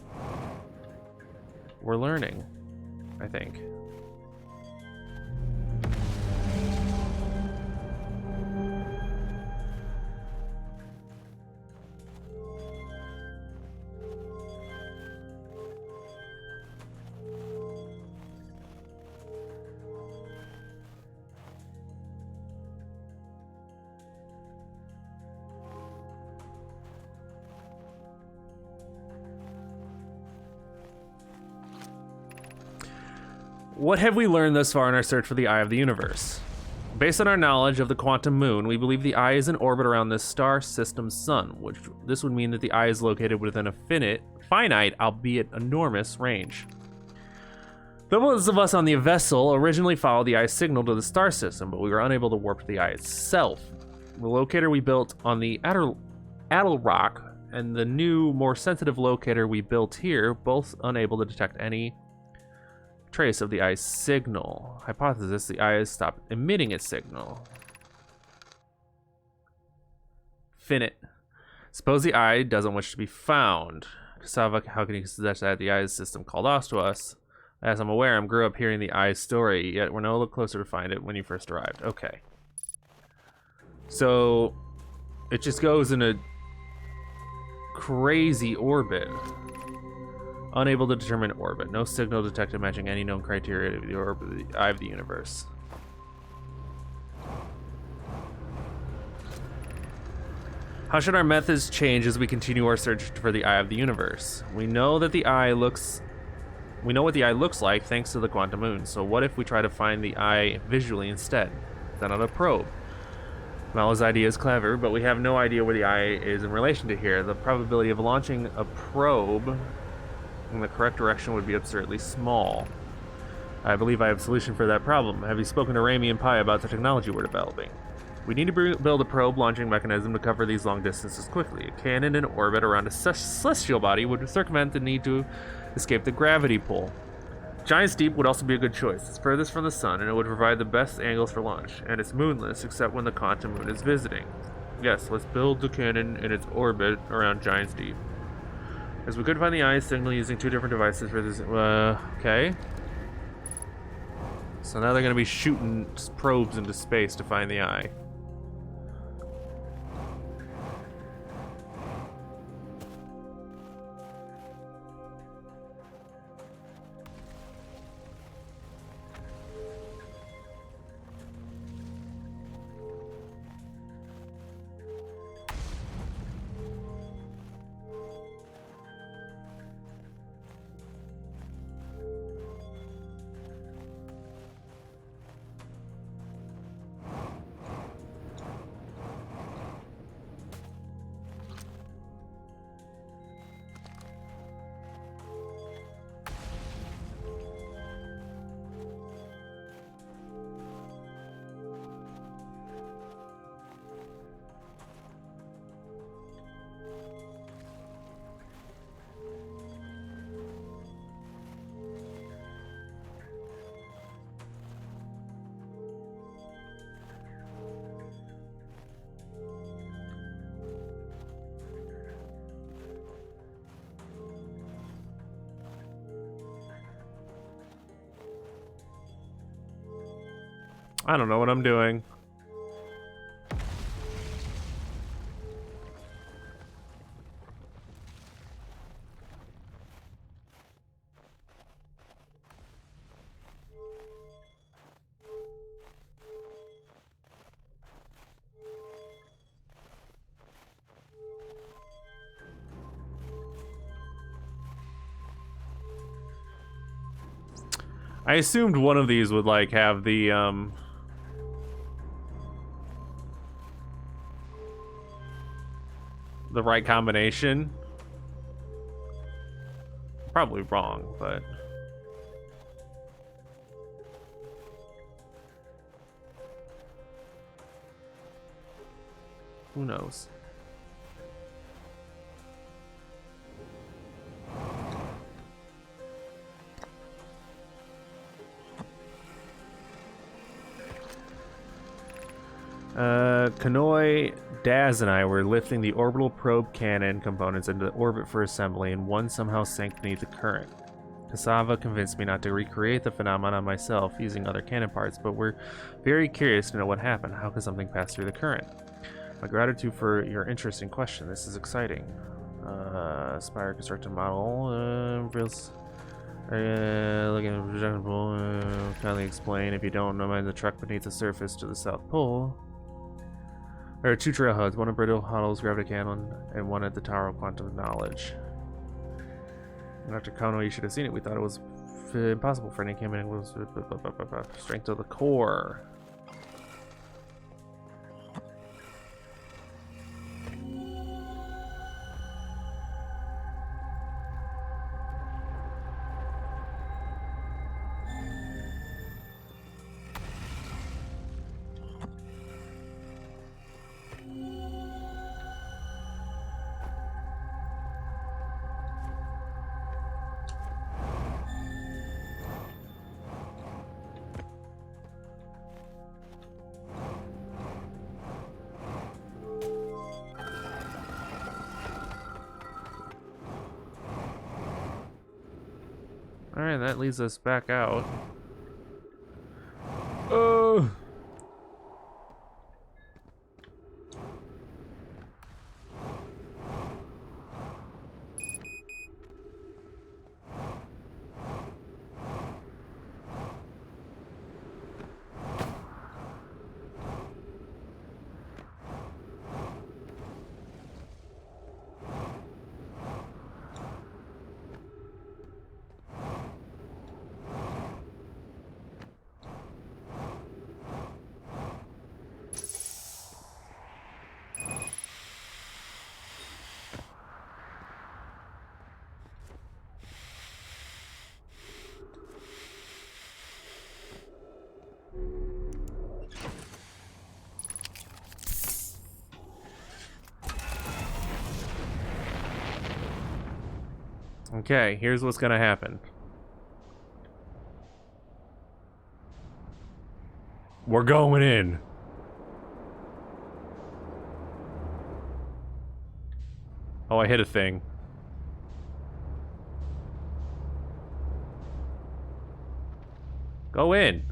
We're learning, I think. What have we learned thus far in our search for the Eye of the Universe? Based on our knowledge of the quantum moon, we believe the Eye is in orbit around this star system's sun, which this would mean that the Eye is located within a finite, albeit enormous, range. Those of us on the vessel originally followed the Eye's signal to the star system, but we were unable to warp to the Eye itself. The locator we built on the Addle Rock and the new, more sensitive locator we built here, both unable to detect any trace of the Eye's signal. Hypothesis: the Eye has stopped emitting its signal. Finite. Suppose the Eye doesn't wish to be found. Kasava, how can you suggest that the Eye's system called off to us? As I'm aware, I grew up hearing the Eye's story, yet we're no closer to find it when you first arrived. Okay. So it just goes in a crazy orbit. Unable to determine orbit. No signal detected matching any known criteria of the orbit of the Eye of the Universe. How should our methods change as we continue our search for the Eye of the Universe? We know what the Eye looks like thanks to the quantum moon. So what if we try to find the Eye visually instead? Send out a probe. Mala's idea is clever, but we have no idea where the Eye is in relation to here. The probability of launching a probe in the correct direction would be absurdly small. I believe I have a solution for that problem. Have you spoken to Rami and Pi about the technology we're developing? We need to build a probe launching mechanism to cover these long distances quickly. A cannon in orbit around a celestial body would circumvent the need to escape the gravity pull. Giant's Deep would also be a good choice. It's furthest from the sun, and it would provide the best angles for launch, and it's moonless except when the quantum moon is visiting. Yes, let's build the cannon in its orbit around Giant's Deep. As we could find the Eye's signal using two different devices for this. Okay. So now they're going to be shooting probes into space to find the Eye. I don't know what I'm doing. I assumed one of these would like have the right combination. Probably wrong, but who knows? Kanoi, Daz, and I were lifting the orbital probe cannon components into orbit for assembly, and one somehow sank beneath the current. Cassava convinced me not to recreate the phenomenon myself using other cannon parts, but we're very curious to know what happened. How could something pass through the current? My gratitude for your interesting question. This is exciting. Spire constructed model. Reveals. Looking at projectable. Kindly explain if you don't know the truck beneath the surface to the South Pole. There are two trailheads, one at Brittle Hollow's Gravity Cannon and one at the Tower of Quantum Knowledge. Dr. Kono, you should have seen it. We thought it was impossible for any campaign. It was strength of the core. Alright, that leads us back out. Okay, here's what's gonna happen. We're going in. Oh, I hit a thing. Go in.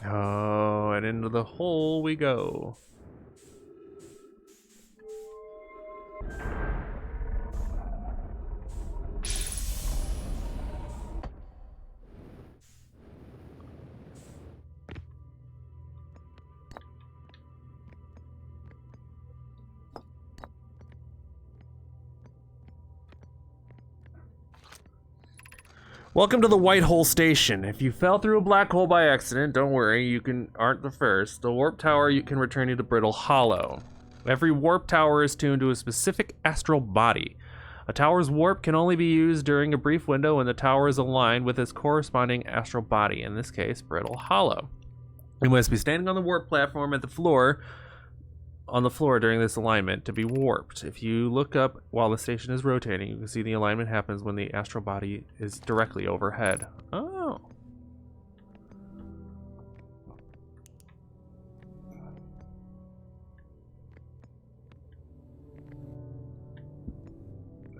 Oh, and into the hole we go. Welcome to the White Hole Station. If you fell through a black hole by accident, don't worry, you aren't the first. The warp tower can return you to Brittle Hollow. Every warp tower is tuned to a specific astral body. A tower's warp can only be used during a brief window when the tower is aligned with its corresponding astral body, in this case, Brittle Hollow. You must be standing on the warp platform at the floor during this alignment to be warped. If you look up while the station is rotating, you can see the alignment happens when the astral body is directly overhead. Oh.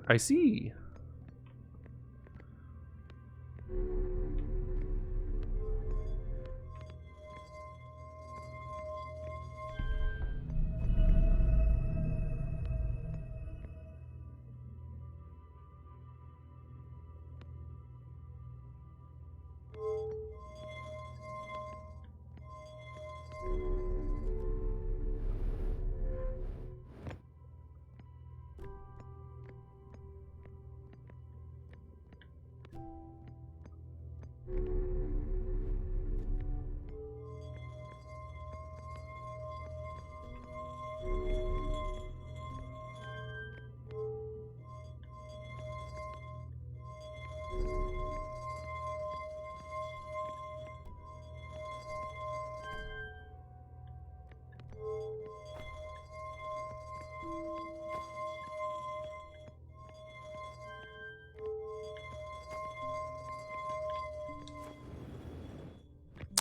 I see.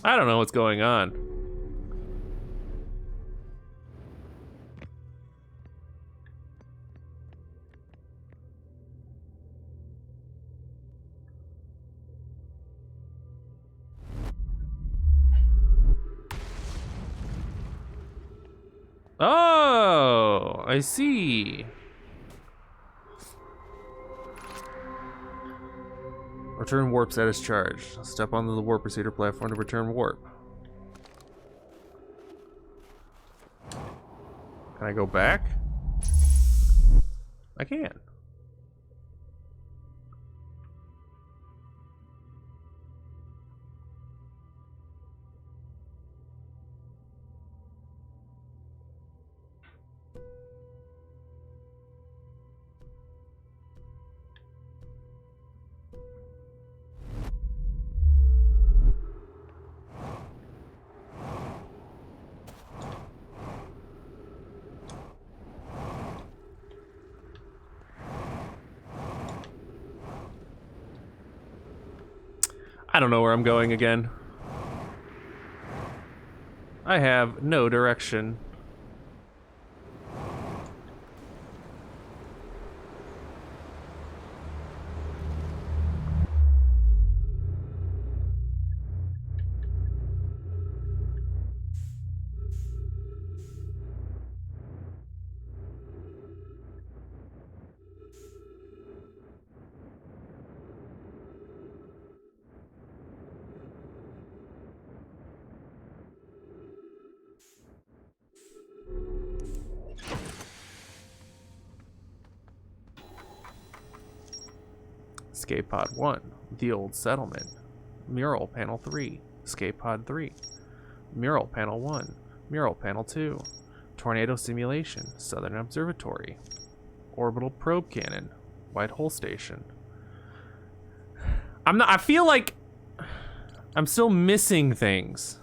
I don't know what's going on. Oh, I see. Return warp status charged. Step onto the warp receiver platform to return warp. Can I go back? I can. I don't know where I'm going again. I have no direction. Escape pod 1, the old settlement. Mural panel 3, escape pod 3. Mural panel 1, mural panel 2. Tornado simulation, Southern Observatory. Orbital probe cannon, White Hole Station. I feel like I'm still missing things.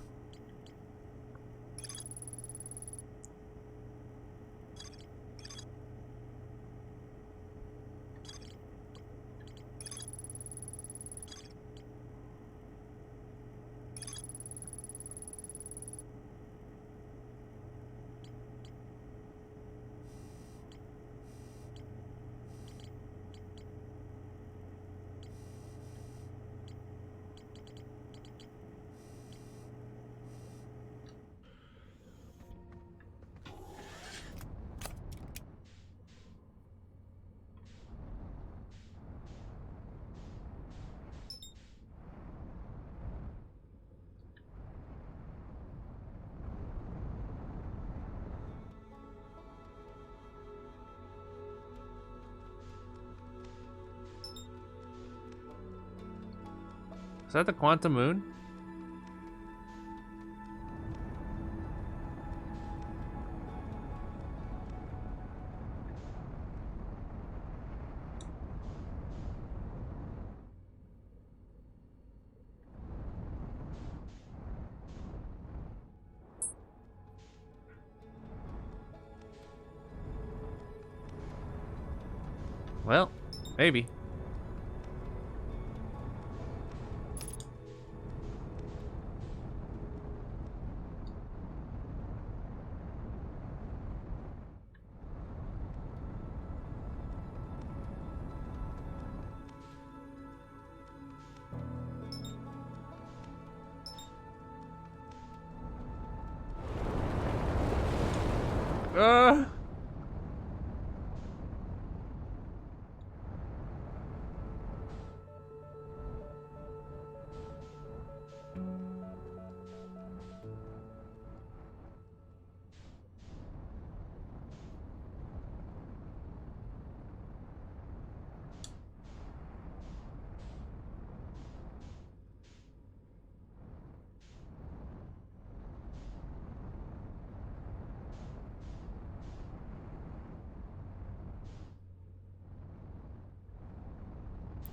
Is that the quantum moon? Well, maybe. Uh.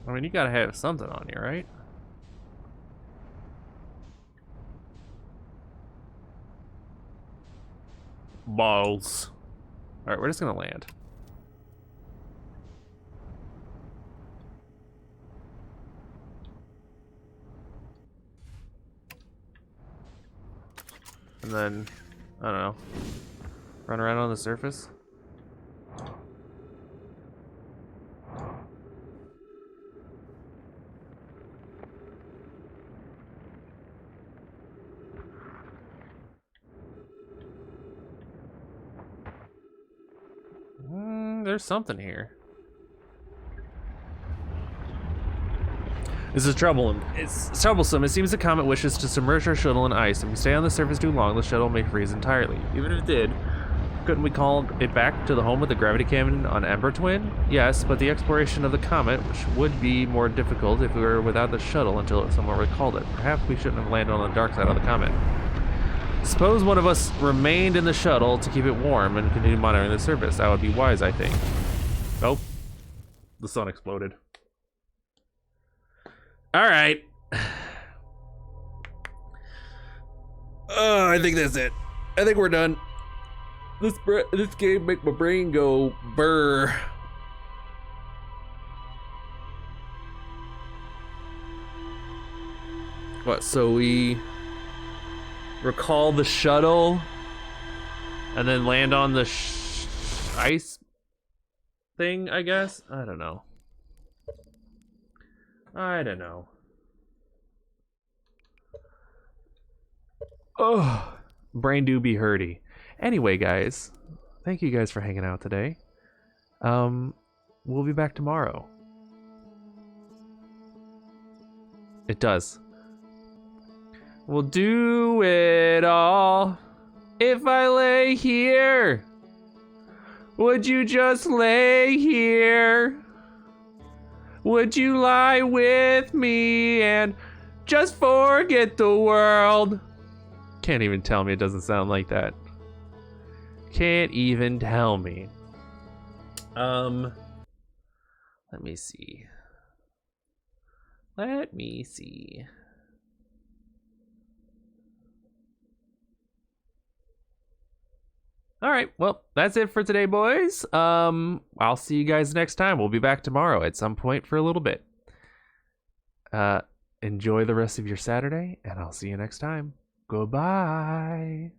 I mean, you gotta have something on you, right? Balls. All right, we're just gonna land. And then, I don't know, run around on the surface. There's something here. This is trouble. It's troublesome. It seems the comet wishes to submerge our shuttle in ice. If we stay on the surface too long, the shuttle may freeze entirely. Even if it did, couldn't we call it back to the home with the gravity cannon on Ember Twin? Yes, but the exploration of the comet, which would be more difficult if we were without the shuttle until someone recalled it. Perhaps we shouldn't have landed on the dark side of the comet. Suppose one of us remained in the shuttle to keep it warm and continue monitoring the surface. That would be wise, I think. Nope. The sun exploded. Alright. I think that's it. I think we're done. This game make my brain go burr. What, so we recall the shuttle and then land on the ice thing, I guess? I don't know. Oh, brain do be hurty. Anyway, guys, thank you guys for hanging out today. We'll be back tomorrow. It does. We'll do it all. If I lay here, would you just lay here? Would you lie with me and just forget the world? Can't even tell me it doesn't sound like that. Can't even tell me. Let me see. All right, well, that's it for today, boys. I'll see you guys next time. We'll be back tomorrow at some point for a little bit. Enjoy the rest of your Saturday, and I'll see you next time. Goodbye.